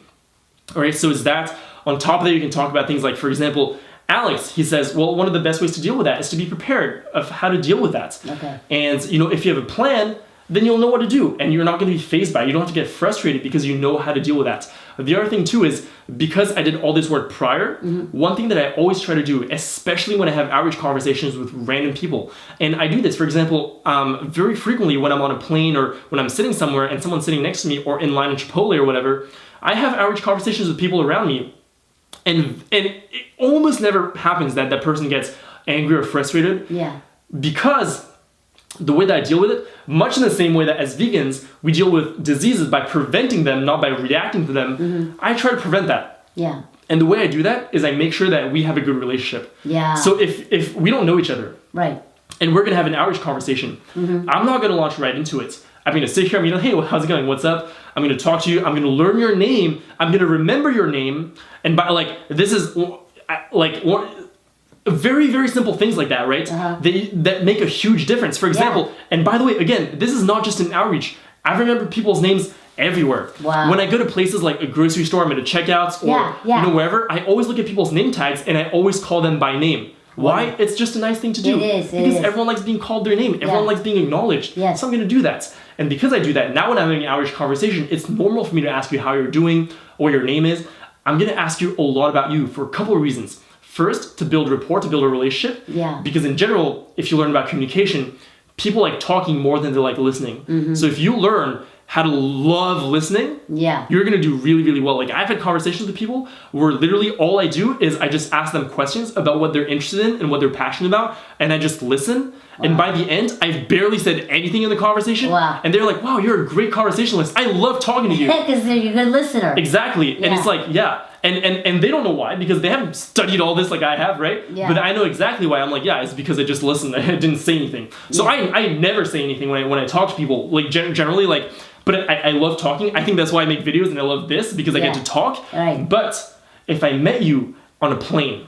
All right, so is that, on top of that, you can talk about things like, for example, Alex, he says, well, one of the best ways to deal with that is to be prepared of how to deal with that. And, you know, if you have a plan, then you'll know what to do and you're not going to be fazed by it. You don't have to get frustrated because you know how to deal with that. The other thing too is because I did all this work prior, one thing that I always try to do, especially when I have outreach conversations with random people, and I do this, for example, very frequently when I'm on a plane or when I'm sitting somewhere and someone's sitting next to me or in line in Chipotle or whatever, I have outreach conversations with people around me. And it almost never happens that that person gets angry or frustrated. Because the way that I deal with it, much in the same way that as vegans, we deal with diseases by preventing them, not by reacting to them, I try to prevent that. And the way I do that is I make sure that we have a good relationship. So if we don't know each other, and we're going to have an outreach conversation, I'm not going to launch right into it. I'm going to sit here, I'm going to, hey, how's it going? What's up? I'm going to talk to you. I'm going to learn your name. I'm going to remember your name. And by like, this is like very, very simple things like that, right? That make a huge difference. For example, and by the way, again, this is not just an outreach. I remember people's names everywhere. Wow. When I go to places like a grocery store, I'm at a checkout or you know, wherever, I always look at people's name tags and I always call them by name. Why? It's just a nice thing to do. Because everyone likes being called their name. Everyone likes being acknowledged. Yes. So I'm going to do that. And because I do that, now when I'm having an outreach conversation, it's normal for me to ask you how you're doing, what your name is. I'm going to ask you a lot about you for a couple of reasons. First, to build rapport, to build a relationship. Yeah. Because in general, if you learn about communication, people like talking more than they like listening. So if you learn how to love listening, you're going to do really, really well. Like I've had conversations with people where literally all I do is I just ask them questions about what they're interested in and what they're passionate about. And I just listen. And by the end, I've barely said anything in the conversation. And they're like, wow, you're a great conversationalist. I love talking to you. Because you're a good listener. Exactly. And it's like, And they don't know why, because they haven't studied all this like I have, right? But I know exactly why. I'm like, it's because I just listened. I didn't say anything. So I never say anything when I talk to people. Like generally, like, but I love talking. I think that's why I make videos and I love this, because I get to talk. But if I met you on a plane,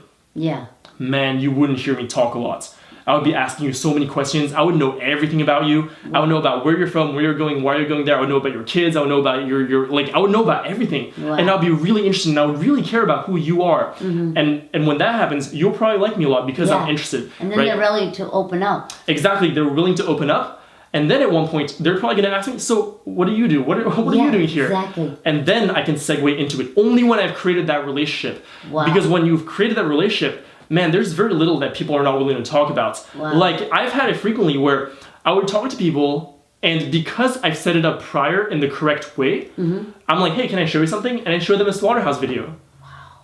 man, you wouldn't hear me talk a lot. I would be asking you so many questions. I would know everything about you. I would know about where you're from, where you're going, why you're going there. I would know about your kids. I would know about your like, I would know about everything. And I'll be really interested and I would really care about who you are. And when that happens, you'll probably like me a lot because I'm interested. And then they're willing to open up. Exactly. They're willing to open up. And then at one point, they're probably going to ask me, so what do you do? What are you doing here? Exactly. And then I can segue into it only when I've created that relationship. Because when you've created that relationship, man, there's very little that people are not willing to talk about. Like, I've had it frequently where I would talk to people, and because I've set it up prior in the correct way, I'm like, hey, can I show you something? And I show them a slaughterhouse video.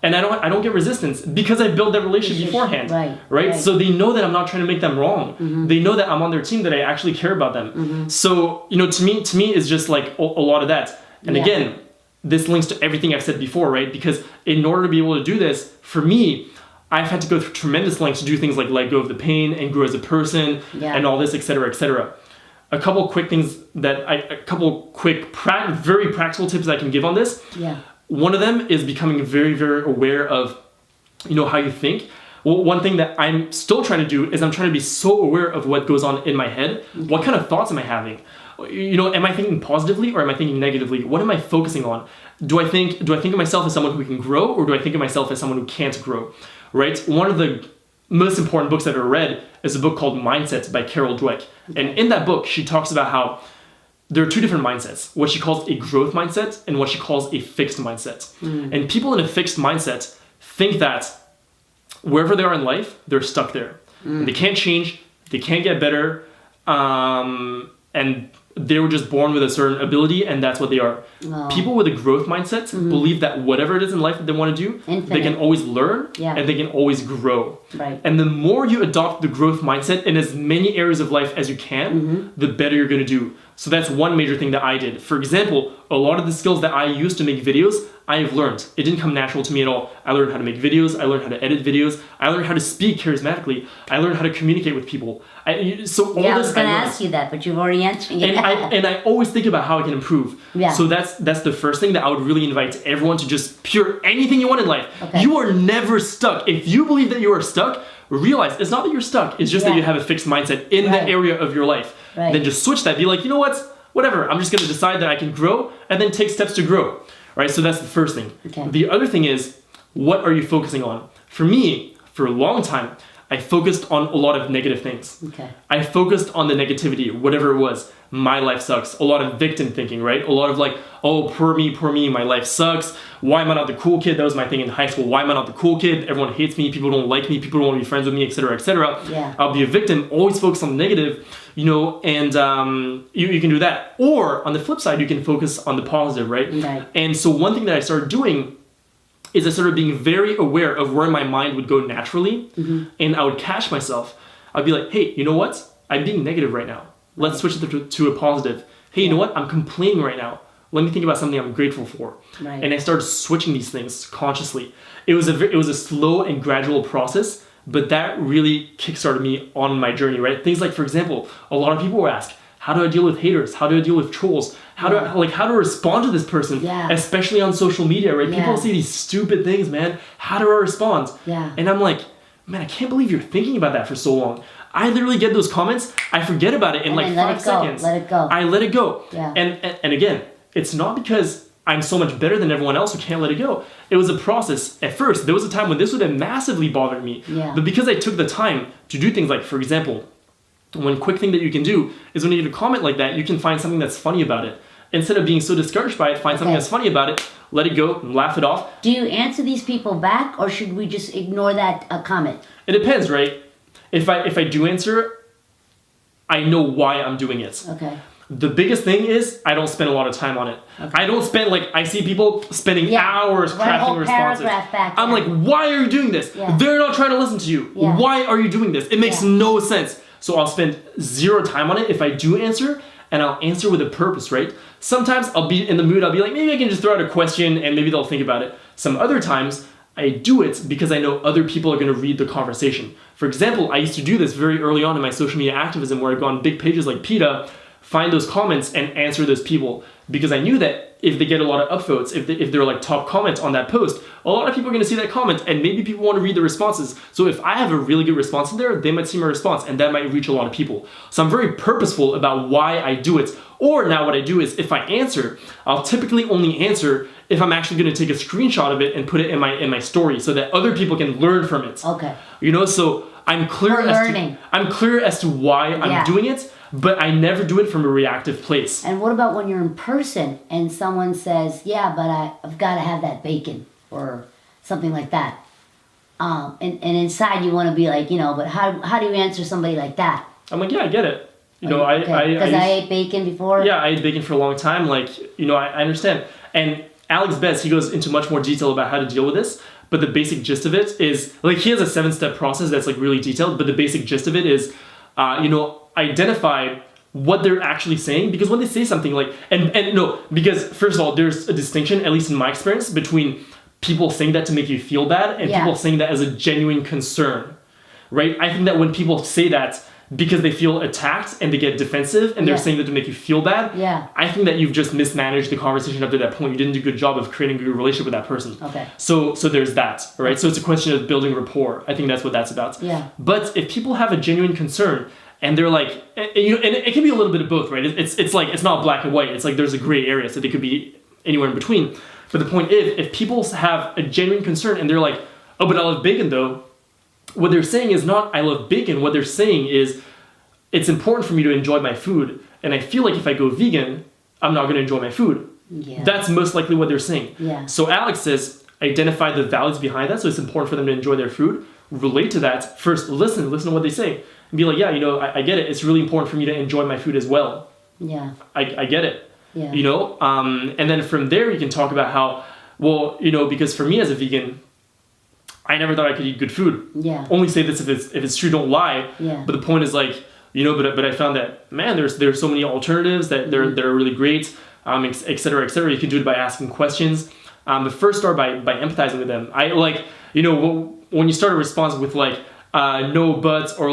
And I don't get resistance because I built that relationship beforehand. Right? So they know that I'm not trying to make them wrong. They know that I'm on their team, that I actually care about them. So, you know, to me, it's just like a lot of that. And again, this links to everything I've said before, right? Because in order to be able to do this, for me, I've had to go through tremendous lengths to do things like let go of the pain and grow as a person and all this, etc., etc. A couple quick things very practical tips I can give on this. One of them is becoming very, very aware of, you know, how you think. Well, one thing that I'm still trying to do is I'm trying to be so aware of what goes on in my head. What kind of thoughts am I having? You know, am I thinking positively or am I thinking negatively? What am I focusing on? Do I think of myself as someone who can grow, or do I think of myself as someone who can't grow? Right? One of the most important books I've ever read is a book called Mindset by Carol Dweck. And in that book, she talks about how there are two different mindsets, what she calls a growth mindset and what she calls a fixed mindset. And people in a fixed mindset think that wherever they are in life, they're stuck there. And they can't change, they can't get better, and they were just born with a certain ability, and that's what they are. People with a growth mindset believe that whatever it is in life that they want to do, they can always learn and they can always grow. And the more you adopt the growth mindset in as many areas of life as you can, the better you're going to do. So that's one major thing that I did. For example, a lot of the skills that I use to make videos, I've learned. It didn't come natural to me at all. I learned how to make videos. I learned how to edit videos. I learned how to speak charismatically. I learned how to communicate with people. I was going to ask you that, but you've already answered it. And I always think about how I can improve. So that's the first thing that I would really invite everyone to just pure anything you want in life. You are never stuck. If you believe that you are stuck, realize it's not that you're stuck. It's just that you have a fixed mindset in that area of your life. Then just switch that. Be like, you know what? Whatever. I'm just going to decide that I can grow and then take steps to grow. Right? So that's the first thing. The other thing is, what are you focusing on? For me, for a long time, I focused on a lot of negative things. I focused on the negativity, whatever it was. My life sucks. A lot of victim thinking, right? A lot of like, oh, poor me, my life sucks. Why am I not the cool kid? That was my thing in high school. Why am I not the cool kid? Everyone hates me. People don't like me. People don't want to be friends with me, etc., etc. I'll be a victim. Always focus on the negative, you know, and you can do that. Or on the flip side, you can focus on the positive, right? And so one thing that I started doing is I started being very aware of where my mind would go naturally, and I would catch myself. I'd be like, hey, you know what? I'm being negative right now. Let's switch it to a positive. Hey, you know what? I'm complaining right now. Let me think about something I'm grateful for. And I started switching these things consciously. It was a slow and gradual process, but that really kickstarted me on my journey, right? Things like, for example, a lot of people will ask, How do I deal with haters? How do I deal with trolls? How do I respond to this person? Yeah. Especially on social media, right? People say these stupid things, man. How do I respond? Yeah. And I'm like, man, I can't believe you're thinking about that for so long. I literally get those comments, I forget about it in like 5 seconds. Let it go. I let it go. Yeah. And again, it's not because I'm so much better than everyone else who can't let it go. It was a process. At first, there was a time when this would have massively bothered me. Yeah. But because I took the time to do things like, for example, one quick thing that you can do is when you get a comment like that, you can find something that's funny about it. Instead of being so discouraged by it, find something that's funny about it, let it go, and laugh it off. Do you answer these people back, or should we just ignore that comment? It depends, right? If I do answer, I know why I'm doing it. Okay. The biggest thing is I don't spend a lot of time on it. Okay. I don't spend I see people spending hours crafting responses. Back, I'm like, why are you doing this? Yeah. They're not trying to listen to you. Yeah. Why are you doing this? It makes no sense. So I'll spend 0 time on it if I do answer, and I'll answer with a purpose, right? Sometimes I'll be in the mood, I'll be like, maybe I can just throw out a question and maybe they'll think about it. Some other times, I do it because I know other people are going to read the conversation. For example, I used to do this very early on in my social media activism where I'd go on big pages like PETA, find those comments and answer those people, because I knew that if they get a lot of upvotes, if they're like top comments on that post, a lot of people are going to see that comment and maybe people want to read the responses. So if I have a really good response in there, they might see my response and that might reach a lot of people. So I'm very purposeful about why I do it. Or now what I do is if I answer, I'll typically only answer if I'm actually going to take a screenshot of it and put it in my story so that other people can learn from it. Okay. So I'm clear as to why I'm doing it. But I never do it from a reactive place. And what about when you're in person and someone says, yeah, but I've got to have that bacon or something like that. And inside you want to be like, but how do you answer somebody like that? I'm like, yeah, I get it. Because I ate bacon before? Yeah, I ate bacon for a long time. I understand. And Alex Betts, he goes into much more detail about how to deal with this. But the basic gist of it is, he has a 7-step process that's really detailed. But the basic gist of it is, identify what they're actually saying, because when they say something because first of all, there's a distinction, at least in my experience, between people saying that to make you feel bad and people saying that as a genuine concern, right? I think that when people say that because they feel attacked and they get defensive and they're saying that to make you feel bad, I think that you've just mismanaged the conversation up to that point. You didn't do a good job of creating a good relationship with that person. Okay. So there's that, right? So it's a question of building rapport. I think that's what that's about. Yeah. But if people have a genuine concern, and they're like, and it can be a little bit of both, right? It's not black and white. It's like there's a gray area, so they could be anywhere in between. But the point is, if people have a genuine concern and they're like, oh, but I love bacon though, what they're saying is not I love bacon. What they're saying is it's important for me to enjoy my food, and I feel like if I go vegan, I'm not going to enjoy my food. Yeah. That's most likely what they're saying. Yeah. So Alex says, identify the values behind that. So it's important for them to enjoy their food. Relate to that. First, listen to what they say. And be like, yeah, I get it. It's really important for me to enjoy my food as well. Yeah. I get it. Yeah. And then from there you can talk about how, because for me as a vegan, I never thought I could eat good food. Yeah. Only say this if it's true, don't lie. Yeah. But the point is but I found that, man, there's so many alternatives that they're really great, et cetera, et cetera. You can do it by asking questions. But first start by empathizing with them. When you start a response with no buts or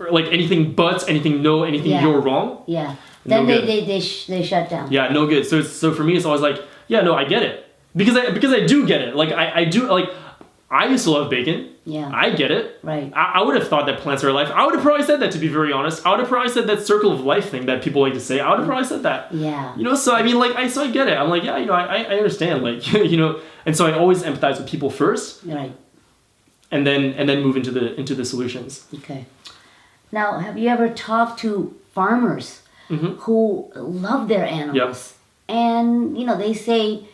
anything buts, anything no, anything you're wrong. Yeah. Then they shut down. Yeah, no good. So for me it's always I get it. Because I do get it. I do I used to love bacon. Yeah. I get it. Right. I would have thought that plants are alive. I would have probably said that, to be very honest. I would have probably said that circle of life thing that people like to say. I would have probably said that. Yeah. So I mean I get it. I'm like, yeah, I understand. And so I always empathize with people first. Right. And then move into the solutions. Okay. Now, have you ever talked to farmers who love their animals? Yep. And they say,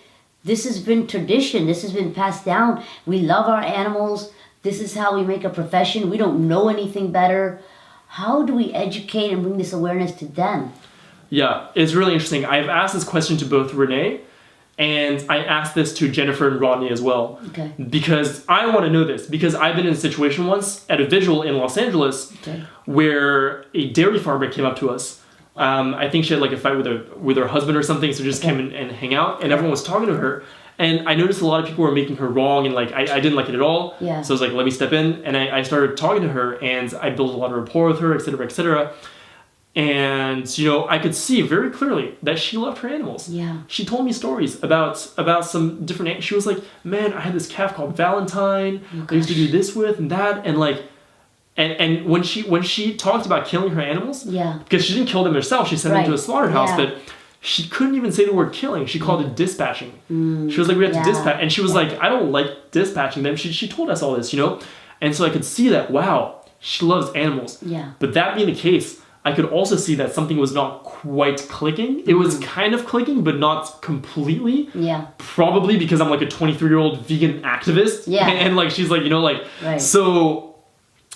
this has been tradition. This has been passed down. We love our animals. This is how we make a profession. We don't know anything better. How do we educate and bring this awareness to them? Yeah, it's really interesting. I've asked this question to both Renee and I asked this to Jennifer and Rodney as well. Okay. Because I want to know this. Because I've been in a situation once at a vigil in Los Angeles where a dairy farmer came up to us. I think she had a fight with her husband or something, so just came and hang out, and everyone was talking to her. And I noticed a lot of people were making her wrong, and I didn't like it at all. Yeah. So I was like, let me step in, and I started talking to her, and I built a lot of rapport with her, et cetera, et cetera. And, I could see very clearly that she loved her animals. Yeah. She told me stories about some different, she was like, man, I had this calf called Valentine. I used to do this with and that. And like, and when she talked about killing her animals, because she didn't kill them herself, she sent them to a slaughterhouse, but she couldn't even say the word killing. She called it dispatching. She was like, we have to dispatch. And she was like, I don't like dispatching them. She told us all this, And so I could see that, wow, she loves animals. Yeah. But that being the case, I could also see that something was not quite clicking. It was kind of clicking, but not completely. Yeah. Probably because I'm like a 23-year-old vegan activist. Yeah. And like, she's like, so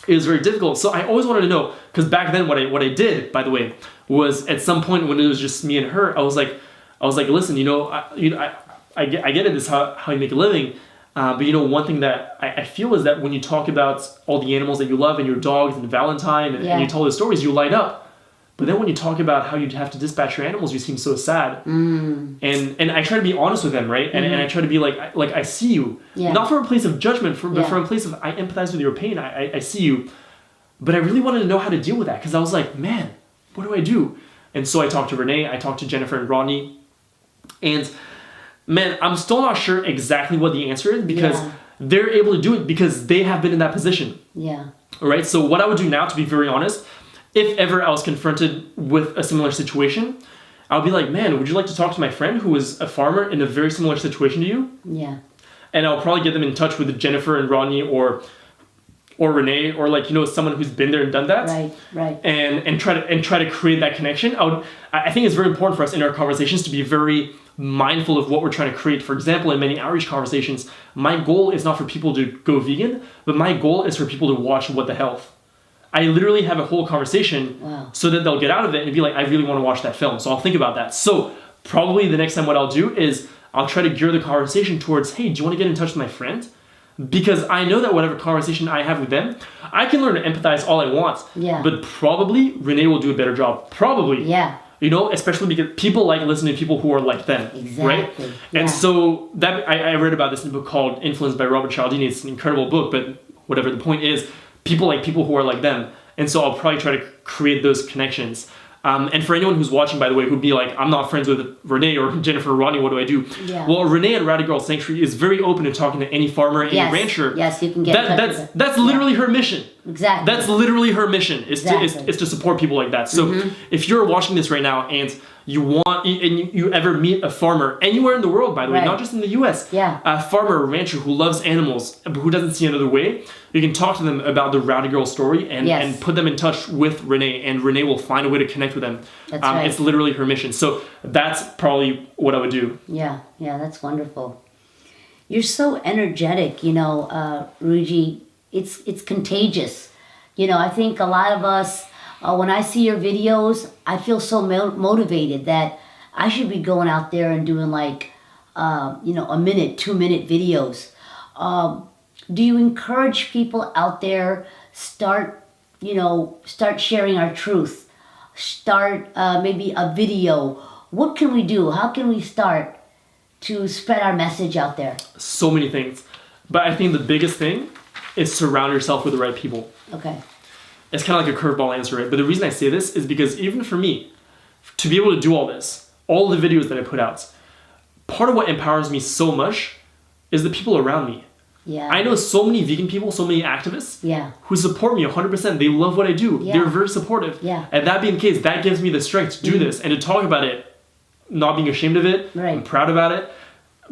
it was very difficult. So I always wanted to know, because back then what I did, by the way, was at some point when it was just me and her, I was like, listen, I get it, this is how you make a living. But one thing that I feel is that when you talk about all the animals that you love and your dogs and Valentine and you tell those stories, you light up. But then when you talk about how you have to dispatch your animals, you seem so sad. And I try to be honest with them, right? And I try to be like I see you. Not from a place of judgment, but from a place of I empathize with your pain. I see you. But I really wanted to know how to deal with that because I was like, man, what do I do? And so I talked to Renee, I talked to Jennifer and Rodney. And man, I'm still not sure exactly what the answer is because they're able to do it because they have been in that position. Yeah. All right. So what I would do now, to be very honest, if ever I was confronted with a similar situation, I would be like, man, would you like to talk to my friend who is a farmer in a very similar situation to you? Yeah. And I'll probably get them in touch with Jennifer and Rodney or Renee or someone who's been there and done that. Right. And try to create that connection. I think it's very important for us in our conversations to be very mindful of what we're trying to create. For example, in many outreach conversations, my goal is not for people to go vegan, but my goal is for people to watch What the Health. I literally have a whole conversation so that they'll get out of it and be like, I really want to watch that film. So I'll think about that. So probably the next time what I'll do is I'll try to gear the conversation towards, hey, do you want to get in touch with my friend? Because I know that whatever conversation I have with them, I can learn to empathize all I want. Yeah. But probably Renee will do a better job. Probably. Yeah. Especially because people like listening to people who are like them. Exactly. Right? Yeah. And so that I read about this in a book called Influenced by Robert Cialdini. It's an incredible book, but whatever, the point is, people like people who are like them. And so I'll probably try to create those connections. And for anyone who's watching, by the way, who'd be like, I'm not friends with Renee or Jennifer or Rodney, what do I do? Yeah. Well, Renee at Rowdy Girl Sanctuary is very open to talking to any farmer, any rancher. Yes, you can get in touch with her. That's literally her mission. Exactly. That's literally her mission, is to support people like that. So if you're watching this right now and you ever meet a farmer anywhere in the world, by the way, not just in the US, a farmer or rancher who loves animals but who doesn't see another way, you can talk to them about the Rowdy Girl story and put them in touch with Renee, and Renee will find a way to connect with them. That's right. It's literally her mission. So that's probably what I would do. Yeah, that's wonderful. You're so energetic, Ryuji. It's contagious. I think a lot of us, when I see your videos, I feel so motivated that I should be going out there and doing a minute, 2-minute videos. Do you encourage people out there start sharing our truth? Start maybe a video. What can we do? How can we start to spread our message out there? So many things. But I think the biggest thing is surround yourself with the right people. Okay. It's kind of like a curveball answer, right? But the reason I say this is because even for me, to be able to do all this, all the videos that I put out, part of what empowers me so much is the people around me. Yeah. I know so many vegan people, so many activists who support me 100%. They love what I do. Yeah. They're very supportive. Yeah. And that being the case, that gives me the strength to do this and to talk about it, not being ashamed of it. Right. I'm proud about it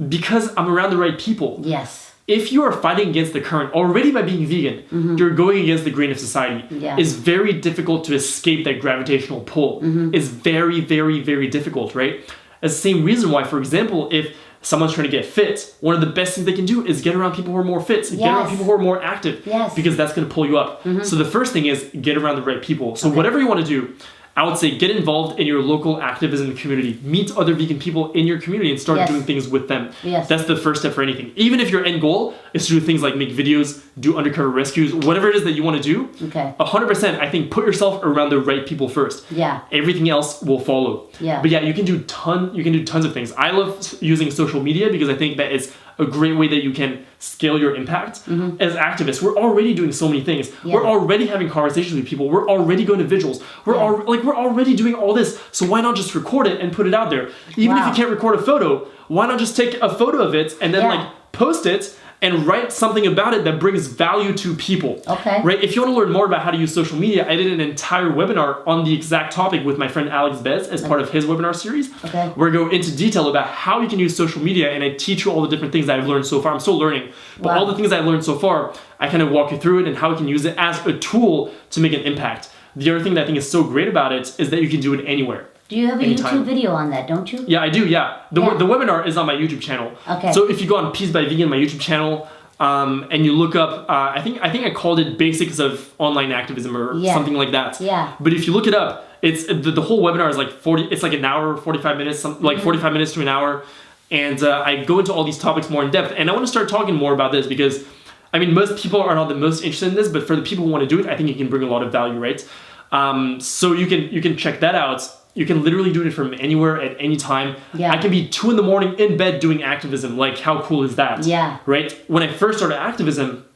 because I'm around the right people. Yes. If you are fighting against the current already by being vegan, you're going against the grain of society. Yeah. It's very difficult to escape that gravitational pull. It's very, very, very difficult, right? It's the same reason why, for example, if someone's trying to get fit, one of the best things they can do is get around people who are more fit, get around people who are more active, because that's going to pull you up. So the first thing is get around the right people. So whatever you want to do, I would say get involved in your local activism community. Meet other vegan people in your community and start doing things with them. Yes. That's the first step for anything. Even if your end goal is to do things like make videos, do undercover rescues, whatever it is that you want to do, 100%, I think put yourself around the right people first. Yeah. Everything else will follow. Yeah. But yeah, you can do tons of things. I love using social media because I think that it's a great way that you can scale your impact. As activists, we're already doing so many things. We're already having conversations with people. We're already going to vigils. We're already doing all this. So why not just record it and put it out there? Even if you can't record a photo, why not just take a photo of it and then like post it and write something about it that brings value to people. Okay. Right? If you want to learn more about how to use social media, I did an entire webinar on the exact topic with my friend Alex Bez as part of his webinar series. Okay. Where I go into detail about how you can use social media, and I teach you all the different things that I've learned so far. I'm still learning, but all the things I've learned so far, I kind of walk you through it and how you can use it as a tool to make an impact. The other thing that I think is so great about it is that you can do it anywhere. Do you have a YouTube video on that, don't you? Yeah, I do, yeah. The webinar is on my YouTube channel. Okay. So if you go on Peace by Vegan, my YouTube channel, and you look up, I think I called it Basics of Online Activism or something like that. Yeah. But if you look it up, it's the whole webinar is like 40. It's like an hour, 45 minutes, like 45 minutes to an hour, and I go into all these topics more in depth. And I want to start talking more about this because, I mean, most people are not the most interested in this, but for the people who want to do it, I think it can bring a lot of value, right? So you can check that out. You can literally do it from anywhere at any time. Yeah. I can be 2 a.m. in bed doing activism. Like, how cool is that? Yeah. Right? When I first started activism,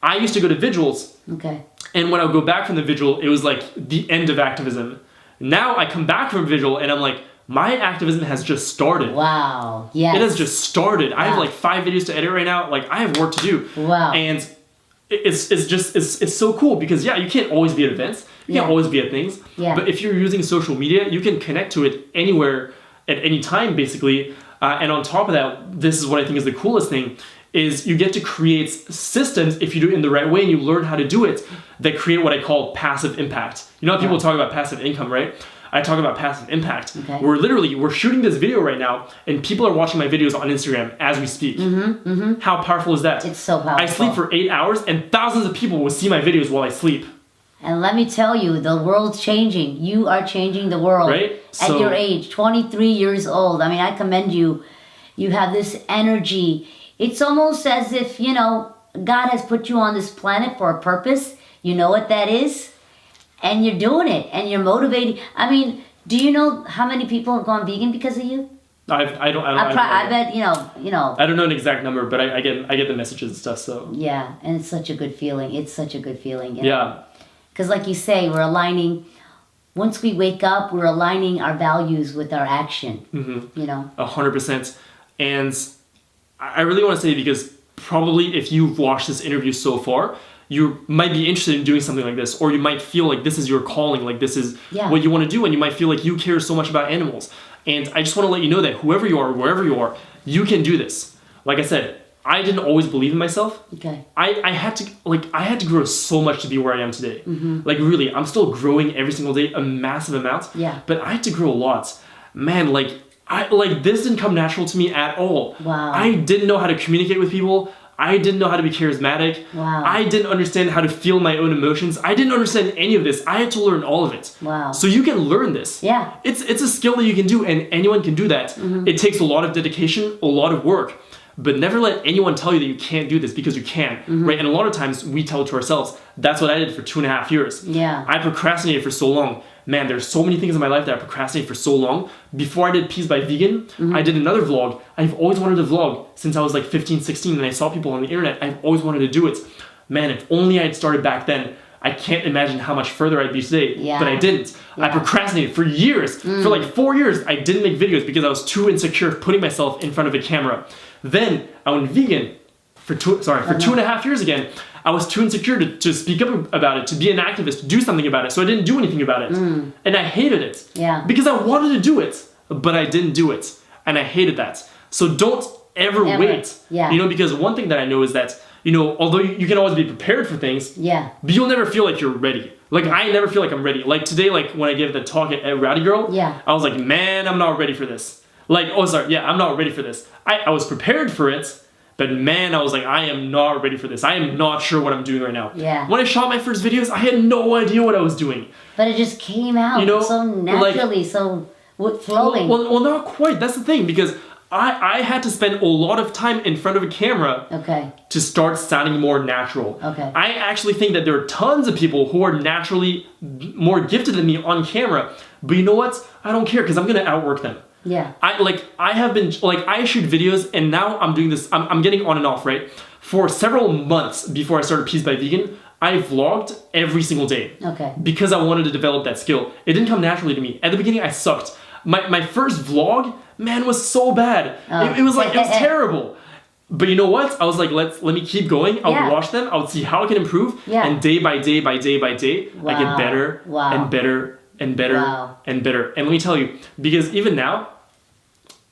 I used to go to vigils. Okay. And when I would go back from the vigil, it was like the end of activism. Now I come back from a vigil and I'm like, my activism has just started. Wow. Yes. It has just started. I have like 5 videos to edit right now. Like, I have work to do. Wow. And it's so cool because you can't always be at events. You can't always be at things. Yeah. But if you're using social media, you can connect to it anywhere at any time, basically. And on top of that, this is what I think is the coolest thing, is you get to create systems, if you do it in the right way and you learn how to do it, that create what I call passive impact. You know how people talk about passive income, right? I talk about passive impact. Okay. We're shooting this video right now and people are watching my videos on Instagram as we speak. How powerful is that? It's so powerful. I sleep for 8 hours and thousands of people will see my videos while I sleep. And let me tell you, the world's changing. You are changing the world. Right? At your age, 23 years old. I mean, I commend you. You have this energy. It's almost as if, God has put you on this planet for a purpose. You know what that is? And you're doing it. And you're motivating. I mean, do you know how many people have gone vegan because of you? I bet, I don't know an exact number, but I get the messages and stuff, so. Yeah, and it's such a good feeling. It's such a good feeling. Yeah. Because like you say, we're aligning, once we wake up, we're aligning our values with our action, 100%. And I really want to say, because probably if you've watched this interview so far, you might be interested in doing something like this, or you might feel like this is your calling, like this is what you want to do, and you might feel like you care so much about animals. And I just want to let you know that whoever you are, wherever you are, you can do this. Like I said, I didn't always believe in myself. Okay. I had to grow so much to be where I am today. Like really, I'm still growing every single day, a massive amount. Yeah. But I had to grow a lot. Man, this didn't come natural to me at all. Wow. I didn't know how to communicate with people. I didn't know how to be charismatic. Wow. I didn't understand how to feel my own emotions. I didn't understand any of this. I had to learn all of it. Wow. So you can learn this. Yeah. It's a skill that you can do, and anyone can do that. It takes a lot of dedication, a lot of work. But never let anyone tell you that you can't do this, because you can, right? And a lot of times we tell it to ourselves. That's what I did for 2.5 years. Yeah. I procrastinated for so long. Man, there's so many things in my life that I procrastinated for so long. Before I did Peace by Vegan, I did another vlog. I've always wanted to vlog since I was like 15, 16, and I saw people on the internet. I've always wanted to do it. Man, if only I had started back then, I can't imagine how much further I'd be today. Yeah. But I didn't. I procrastinated for years. For like 4 years, I didn't make videos because I was too insecure putting myself in front of a camera. Then I went vegan for 2.5 years again. I was too insecure to speak up about it, to be an activist, to do something about it. So I didn't do anything about it. And I hated it. Yeah. Because I wanted to do it, but I didn't do it. And I hated that. So don't ever wait. Yeah. Because one thing that I know is that, although you can always be prepared for things, but you'll never feel like you're ready. Like, I never feel like I'm ready. Like today, like when I gave the talk at Rowdy Girl, I was like, man, I'm not ready for this. I'm not ready for this. I was prepared for it, but man, I was like, I am not ready for this. I am not sure what I'm doing right now. Yeah. When I shot my first videos, I had no idea what I was doing. But it just came out so naturally, so flowing. Well, not quite. That's the thing, because I had to spend a lot of time in front of a camera to start sounding more natural. Okay. I actually think that there are tons of people who are naturally more gifted than me on camera, but you know what? I don't care, because I'm going to outwork them. Yeah. I have been, like, I shoot videos, and now I'm doing this, I'm getting on and off, right? For several months before I started Peace by Vegan, I vlogged every single day. Okay. Because I wanted to develop that skill. It didn't come naturally to me. At the beginning, I sucked. My first vlog, man, was so bad. It was terrible. But you know what? I was like, let me keep going. I would watch them. I would see how I can improve. Yeah. And day by day by day by day, I get better and better and better and better. And let me tell you, because even now,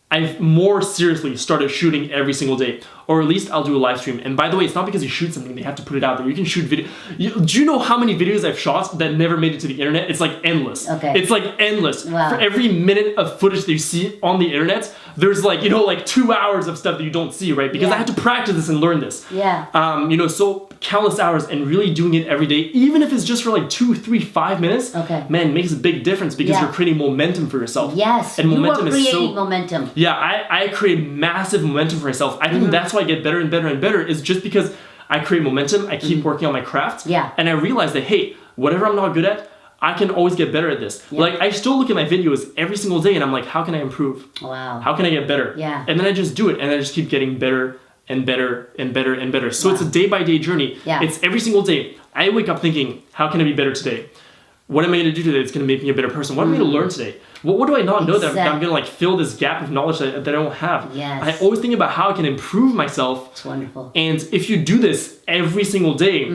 I've more seriously started shooting every single day. Or at least I'll do a live stream. And by the way, it's not because you shoot something, they have to put it out there. You can shoot video. Do you know how many videos I've shot that never made it to the internet? It's like endless. Okay. It's like endless. Wow. For every minute of footage that you see on the internet, there's like, 2 hours of stuff that you don't see, right? Because I had to practice this and learn this. Yeah. So countless hours, and really doing it every day, even if it's just for like 2, 3, 5 minutes, man, it makes a big difference because you're creating momentum for yourself. Yes. And momentum you are creating momentum. Yeah, I create massive momentum for myself. I think that's why I get better and better and better, is just because I create momentum, I keep working on my craft, and I realize that, hey, whatever I'm not good at, I can always get better at this. Yeah. Like, I still look at my videos every single day and I'm like, how can I improve? Wow. How can I get better? Yeah. And then I just do it, and I just keep getting better and better and better and better. So it's a day-by-day journey. Yeah. It's every single day. I wake up thinking, how can I be better today? What am I going to do today that's going to make me a better person? What am I going to learn today? What do I not know that I'm going to like fill this gap of knowledge that I don't have? Yes. I always think about how I can improve myself. It's wonderful. And if you do this every single day,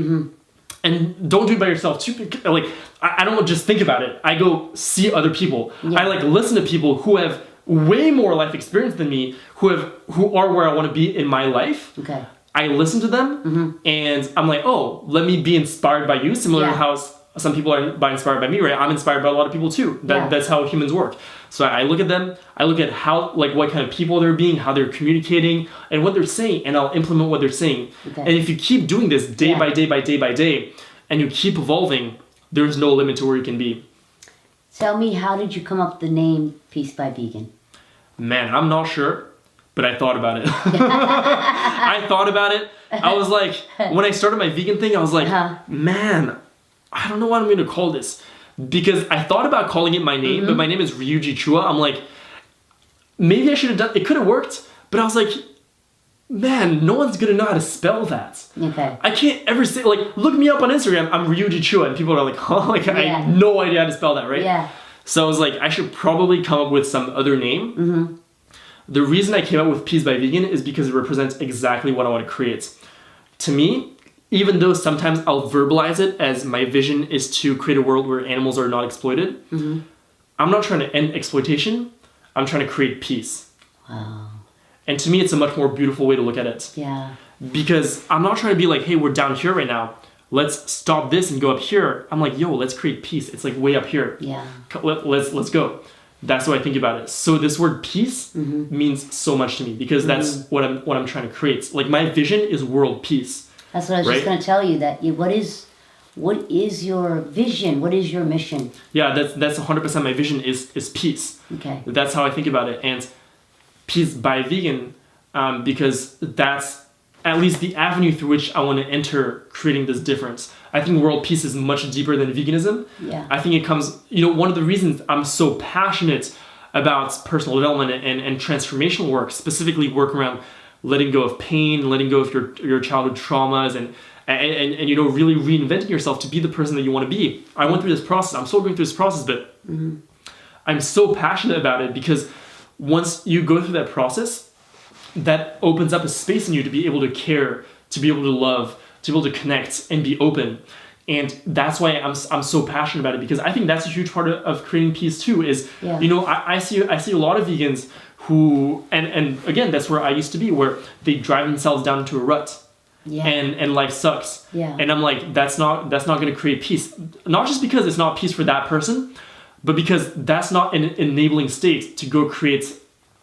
and don't do it by yourself too, like, I don't just think about it. I go see other people. Yeah. I like listen to people who have way more life experience than me, who are where I want to be in my life. Okay. I listen to them, and I'm like, oh, let me be inspired by you, similar to how some people are inspired by me, right? I'm inspired by a lot of people too. That's how humans work. So I look at them, I look at how, like, what kind of people they're being, how they're communicating, and what they're saying, and I'll implement what they're saying. Okay. And if you keep doing this day by day by day by day, and you keep evolving, there's no limit to where you can be. Tell me, how did you come up with the name Peace by Vegan? Man, I'm not sure, but I thought about it. I thought about it. I was like, when I started my vegan thing, I was like, man, I don't know what I'm going to call this. Because I thought about calling it my name, but my name is Ryuji Chua. I'm like, maybe I should have done, it could have worked, but I was like, man, no one's going to know how to spell that. Okay. I can't ever say, like, look me up on Instagram, I'm Ryuji Chua, and people are like, huh? Like, I have no idea how to spell that, right? Yeah. So I was like, I should probably come up with some other name. The reason I came up with Peace by Vegan is because it represents exactly what I want to create. To me, even though sometimes I'll verbalize it as my vision is to create a world where animals are not exploited, I'm not trying to end exploitation, I'm trying to create peace. Wow. And to me, it's a much more beautiful way to look at it. Yeah. Because I'm not trying to be like, hey, we're down here right now, let's stop this and go up here. I'm like, yo, let's create peace. It's like way up here. Yeah. Let's go. That's what I think about it. So this word peace means so much to me, because that's what I'm trying to create. Like, my vision is world peace. That's what I was just going to tell you. That what is your vision? What is your mission? Yeah, that's 100% my vision is peace. Okay. That's how I think about it, and Peace by Vegan, because that's at least the avenue through which I want to enter creating this difference. I think world peace is much deeper than veganism. Yeah. I think it comes, one of the reasons I'm so passionate about personal development and transformational work, specifically work around letting go of pain, letting go of your childhood traumas, and really reinventing yourself to be the person that you want to be. I went through this process. I'm still going through this process, but I'm so passionate about it because once you go through that process, that opens up a space in you to be able to care, to be able to love, to be able to connect and be open. And that's why I'm so passionate about it, because I think that's a huge part of creating peace too, is, I see a lot of vegans who, and again, that's where I used to be, where they drive themselves down into a rut. Yeah. And life sucks. Yeah. And I'm like, that's not going to create peace. Not just because it's not peace for that person, but because that's not an enabling state to go create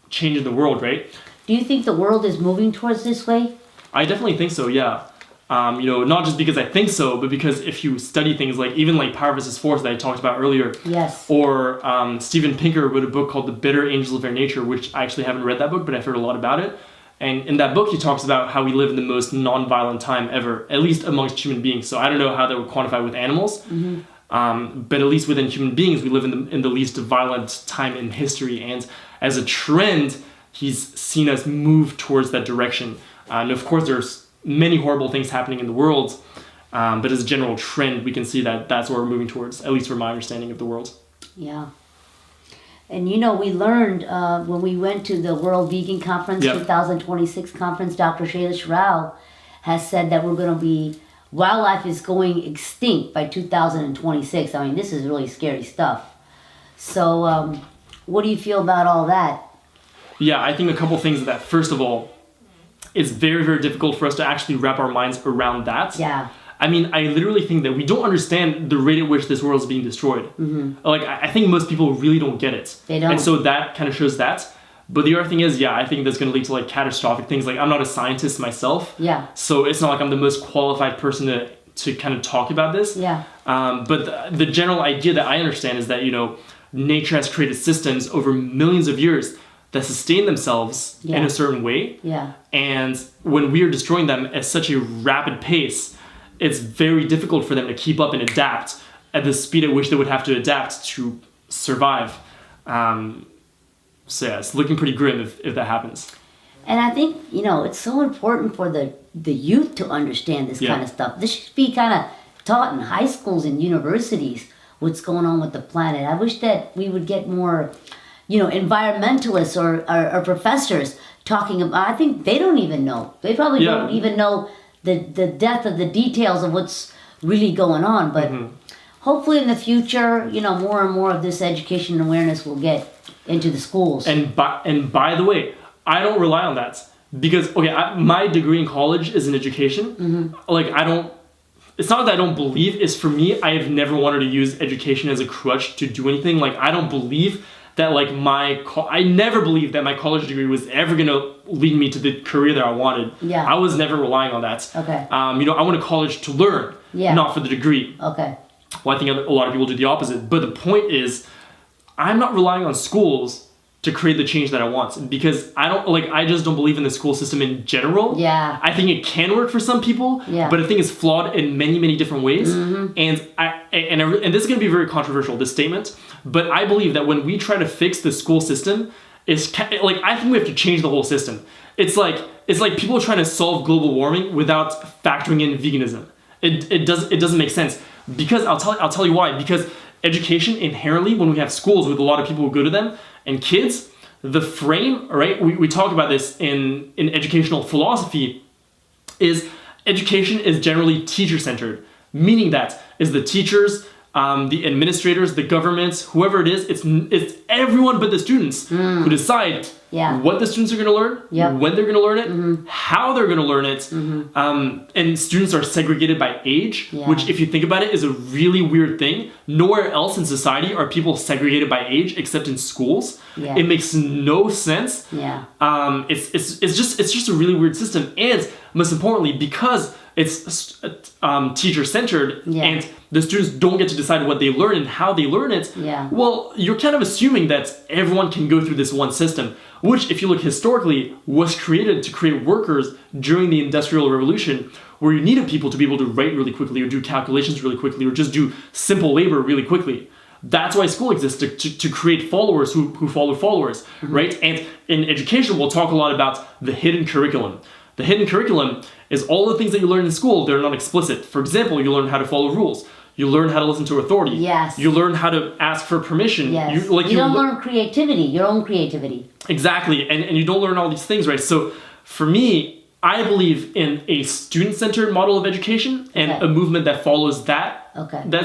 change in the world, right? Do you think the world is moving towards this way? I definitely think so, yeah. Not just because I think so, but because if you study things like, even like Power versus Force that I talked about earlier. Yes. Or Steven Pinker wrote a book called The Bitter Angels of Our Nature, which I actually haven't read that book, but I've heard a lot about it. And in that book, he talks about how we live in the most non-violent time ever, at least amongst human beings. So I don't know how that would quantify with animals, but at least within human beings, we live in the least violent time in history. And as a trend, he's seen us move towards that direction. And of course, there's many horrible things happening in the world, but as a general trend, we can see that that's what we're moving towards, at least from my understanding of the world. Yeah. And you know, we learned when we went to the World Vegan Conference, 2026 conference, Dr. Shailesh Rao has said that wildlife is going extinct by 2026. I mean, this is really scary stuff. So, what do you feel about all that? Yeah, I think a couple things of that. First of all, it's very, very difficult for us to actually wrap our minds around that. Yeah. I mean, I literally think that we don't understand the rate at which this world is being destroyed. Mm-hmm. Like, I think most people really don't get it. They don't. And so that kind of shows that. But the other thing is, yeah, I think that's going to lead to like catastrophic things. Like, I'm not a scientist myself. Yeah. So it's not like I'm the most qualified person to kind of talk about this. Yeah. But the general idea that I understand is that, you know, nature has created systems over millions of years that sustain themselves in a certain way. Yeah. And when we are destroying them at such a rapid pace, it's very difficult for them to keep up and adapt at the speed at which they would have to adapt to survive. So yeah, it's looking pretty grim if that happens. And I think, you know, it's so important for the youth to understand this kind of stuff. This should be kind of taught in high schools and universities, what's going on with the planet. I wish that we would get more, you know, environmentalists or professors talking about, I think they don't even know. They probably don't even know the depth of the details of what's really going on. But hopefully in the future, you know, more and more of this education and awareness will get into the schools. And by the way, I don't rely on that because, my degree in college is in education. Like, it's not that I don't believe, it's for me, I have never wanted to use education as a crutch to do anything. Like, I don't believe that like I never believed that my college degree was ever going to lead me to the career that I wanted. Yeah. I was never relying on that. Okay. You know, I went to college to learn, not for the degree. Okay. Well, I think a lot of people do the opposite. But the point is, I'm not relying on schools to create the change that I want because I just don't believe in the school system in general. Yeah. I think it can work for some people, but I think it's flawed in many, many different ways. And this is going to be very controversial, this statement, but I believe that when we try to fix the school system, I think we have to change the whole system. It's like people trying to solve global warming without factoring in veganism. It doesn't make sense because I'll tell you why. Because education inherently, when we have schools with a lot of people who go to them and kids, the frame, right? We talk about this in educational philosophy, is education is generally teacher-centered, meaning that is the teachers, the administrators, the governments, whoever it is, it's everyone but the students who decide what the students are going to learn, when they're going to learn it, how they're going to learn it, and students are segregated by age, which if you think about it is a really weird thing. Nowhere else in society are people segregated by age except in schools. It makes no sense. It's just a really weird system, and most importantly, because it's teacher-centered and the students don't get to decide what they learn and how they learn it, well, you're kind of assuming that everyone can go through this one system, which, if you look historically, was created to create workers during the Industrial Revolution, where you needed people to be able to write really quickly or do calculations really quickly or just do simple labor really quickly. That's why school exists, to create followers who follow followers, right? And in education, we'll talk a lot about the hidden curriculum. The hidden curriculum is all the things that you learn in school that are not explicit. For example, you learn how to follow rules. You learn how to listen to authority. Yes. You learn how to ask for permission. Yes. You don't learn creativity, your own creativity. Exactly. And you don't learn all these things, right? So for me, I believe in a student-centered model of education, and a movement that follows that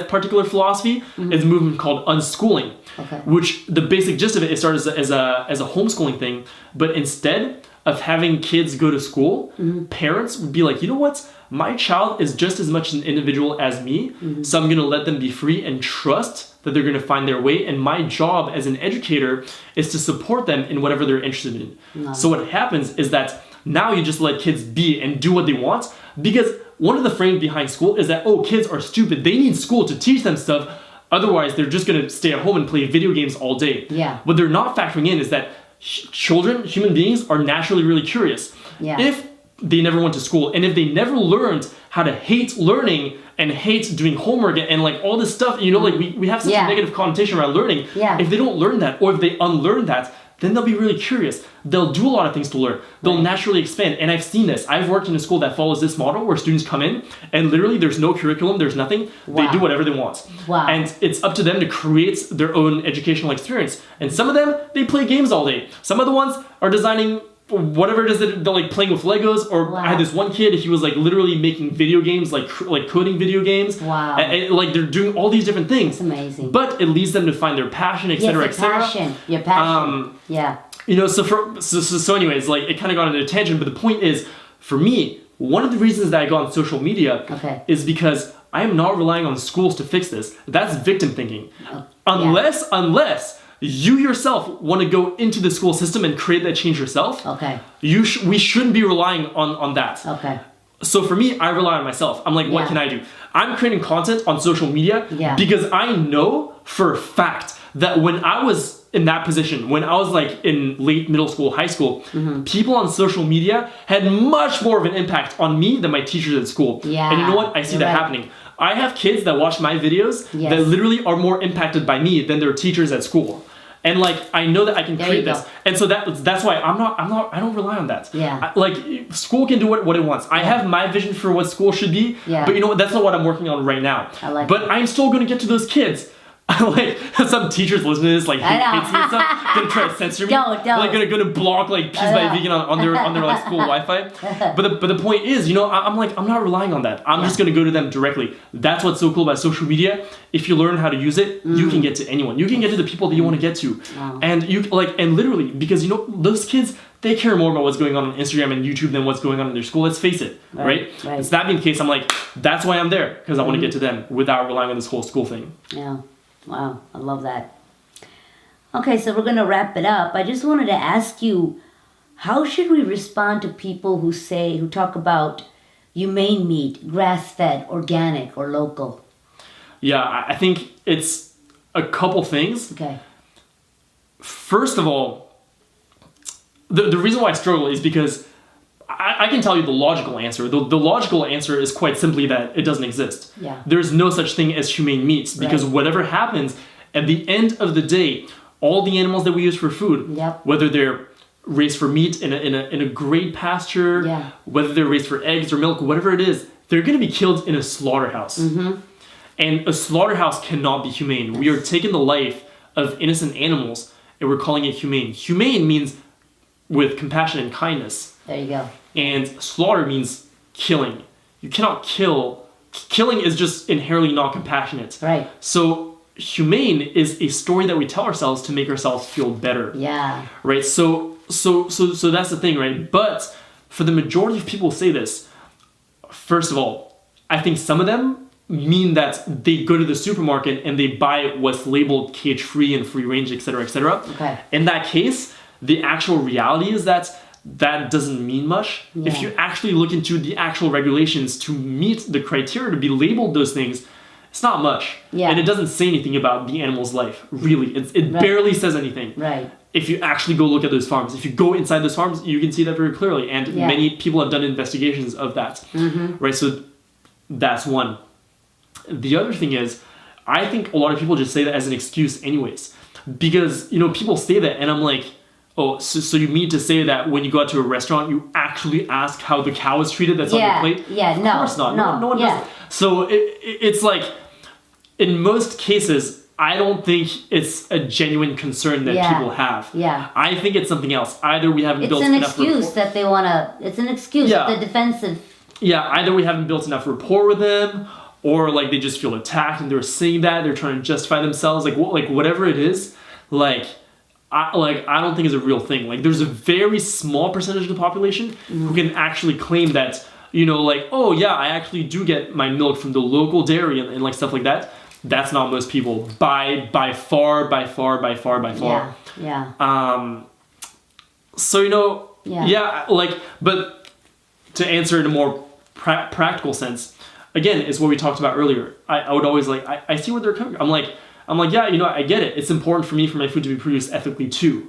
particular philosophy is a movement called unschooling, which the basic gist of it started as a homeschooling thing, but instead of having kids go to school, parents would be like, you know what? My child is just as much an individual as me, so I'm going to let them be free and trust that they're going to find their way. And my job as an educator is to support them in whatever they're interested in. So what happens is that now you just let kids be and do what they want, because one of the frames behind school is that, kids are stupid. They need school to teach them stuff. Otherwise, they're just going to stay at home and play video games all day. What they're not factoring in is that children, human beings, are naturally really curious. If they never went to school and if they never learned how to hate learning and hate doing homework and like all this stuff, you know, like we have such a negative connotation around learning. If they don't learn that, or if they unlearn that, then they'll be really curious. They'll do a lot of things to learn. They'll naturally expand. And I've seen this. I've worked in a school that follows this model where students come in and literally there's no curriculum, there's nothing. They do whatever they want. And it's up to them to create their own educational experience. And some of them, they play games all day. Some of the ones are designing whatever it is that they're like playing with Legos, or I had this one kid, he was like literally making video games, like coding video games. And like they're doing all these different things. It's amazing. But it leads them to find their passion, etc., etc. Your passion. You know, so anyways, like it kind of got on a tangent, but the point is, for me, one of the reasons that I go on social media is because I am not relying on schools to fix this. That's victim thinking. Unless you yourself want to go into the school system and create that change yourself, we shouldn't be relying on that. So for me, I rely on myself. I'm like, what can I do? I'm creating content on social media because I know for a fact that when I was in that position, when I was like in late middle school, high school, people on social media had much more of an impact on me than my teachers at school. And you know what? I see that happening. I have kids that watch my videos that literally are more impacted by me than their teachers at school. And like I know that I can create this, and so that's why I don't rely on that. Like school can do what it wants. I have my vision for what school should be, but you know what? That's not what I'm working on right now. But I'm still going to get to those kids. Like some teachers listen to this, like hates me and stuff, gonna try to censor me. Don't. Like gonna block like Peace by Vegan on their like school Wi-Fi. But the point is, you know, I'm not relying on that. I'm just gonna go to them directly. That's what's so cool about social media. If you learn how to use it, you can get to anyone. You can get to the people that you want to get to, and you and literally because you know those kids, they care more about what's going on Instagram and YouTube than what's going on in their school. Let's face it, right? So that being the case, I'm like, that's why I'm there, because I want to get to them without relying on this whole school thing. Wow, I love that. Okay, so we're going to wrap it up. I just wanted to ask you, how should we respond to people who talk about humane meat, grass-fed, organic, or local? Yeah, I think it's a couple things. First of all, the reason why I struggle is because I can tell you the logical answer. The logical answer is quite simply that it doesn't exist. There's no such thing as humane meats because whatever happens, at the end of the day, all the animals that we use for food, whether they're raised for meat in a great pasture, whether they're raised for eggs or milk, whatever it is, they're going to be killed in a slaughterhouse. And a slaughterhouse cannot be humane. We are taking the life of innocent animals and we're calling it humane. Humane means with compassion and kindness. There you go. And slaughter means killing. You cannot kill. Killing is just inherently not compassionate. So humane is a story that we tell ourselves to make ourselves feel better. Right? So that's the thing, right? But for the majority of people who say this, first of all, I think some of them mean that they go to the supermarket and they buy what's labeled cage-free and free-range, etc., etc. In that case, the actual reality is that doesn't mean much. If you actually look into the actual regulations to meet the criteria to be labeled those things, it's not much. And it doesn't say anything about the animal's life, really. It barely says anything. If you actually go look at those farms, if you go inside those farms, you can see that very clearly. And many people have done investigations of that. Right, so that's one. The other thing is, I think a lot of people just say that as an excuse anyways. Because, you know, people say that and I'm like, oh, so you mean to say that when you go out to a restaurant, you actually ask how the cow is treated that's on your plate? Of course not. No one does. So it's like, in most cases, I don't think it's a genuine concern that people have. I think it's something else. Either we haven't built enough rapport. It's an excuse, the defensive. Either we haven't built enough rapport with them, or like they just feel attacked and they're saying that, they're trying to justify themselves, like whatever it is, I don't think it's a real thing. Like there's a very small percentage of the population who can actually claim that, you know, like, oh yeah, I actually do get my milk from the local dairy and like stuff like that. That's not most people by far. So, you know, but to answer in a more practical sense, again, it's what we talked about earlier. I would always like, I see where they're coming from. I'm like, yeah, you know, I get it. It's important for me for my food to be produced ethically too.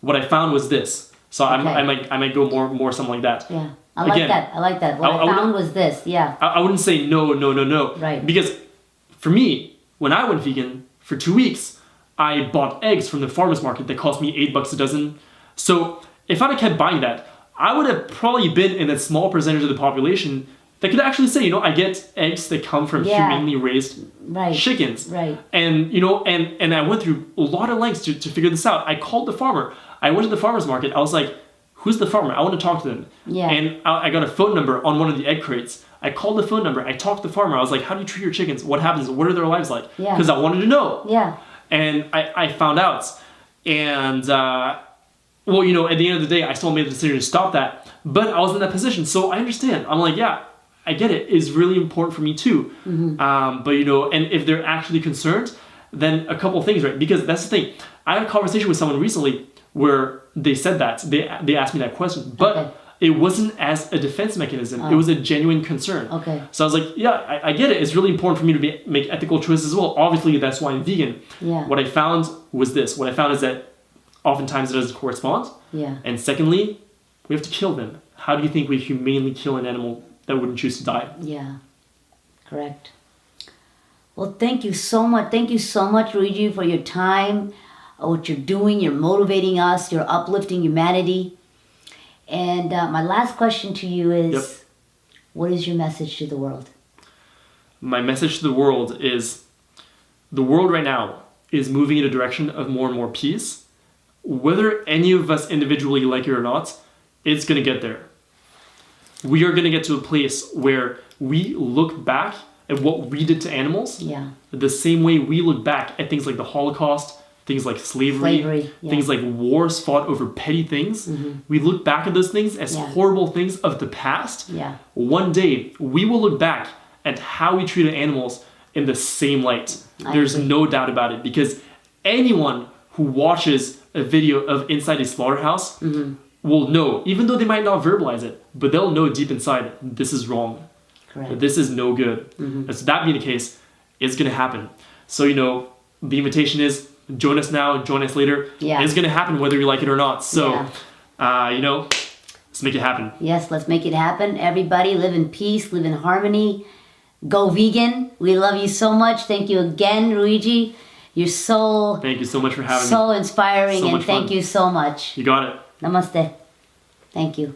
What I found was this. So I might go more something like that. I like that. What I found was this. I wouldn't say no. Right. Because for me, when I went vegan for 2 weeks, I bought eggs from the farmer's market that cost me $8 a dozen. So if I'd have kept buying that, I would have probably been in a small percentage of the population that could actually say, I get eggs that come from humanely raised chickens. Right. And, and I went through a lot of lengths to figure this out. I called the farmer. I went to the farmer's market. I was like, who's the farmer? I want to talk to them. Yeah. And I got a phone number on one of the egg crates. I called the phone number. I talked to the farmer. I was like, how do you treat your chickens? What happens? What are their lives like? Yeah. Because I wanted to know. Yeah. And I found out. And, at the end of the day, I still made the decision to stop that. But I was in that position. So I understand. I'm like, yeah, I get it. It's really important for me too. But, and if they're actually concerned, then a couple of things, right? Because that's the thing. I had a conversation with someone recently where they said that. They asked me that question. But it wasn't as a defense mechanism. It was a genuine concern. Okay. So I was like, yeah, I get it. It's really important for me to make ethical choices as well. Obviously, that's why I'm vegan. Yeah. What I found was this. What I found is that oftentimes it doesn't correspond. Yeah. And secondly, we have to kill them. How do you think we humanely kill an animal that wouldn't choose to die? Yeah. Correct. Well, thank you so much. Thank you so much, Ryuji, for your time, what you're doing. You're motivating us. You're uplifting humanity. And my last question to you is, what is your message to the world? My message to the world is, the world right now is moving in a direction of more and more peace. Whether any of us individually like it or not, it's going to get there. We are going to get to a place where we look back at what we did to animals the same way we look back at things like the Holocaust, things like slavery, things like wars fought over petty things. We look back at those things as horrible things of the past. One day, we will look back at how we treated animals in the same light. There's no doubt about it, because anyone who watches a video of inside a slaughterhouse will know, even though they might not verbalize it, but they'll know deep inside, this is wrong. Correct. This is no good. And so that being the case, it's going to happen. So, the invitation is, join us now, join us later. It's going to happen whether you like it or not. So, let's make it happen. Yes, let's make it happen. Everybody live in peace, live in harmony. Go vegan. We love you so much. Thank you again, Ryuji. You're so... Thank you so much for having me. So inspiring, So and much thank fun. you so much. You got it. Namaste. Thank you.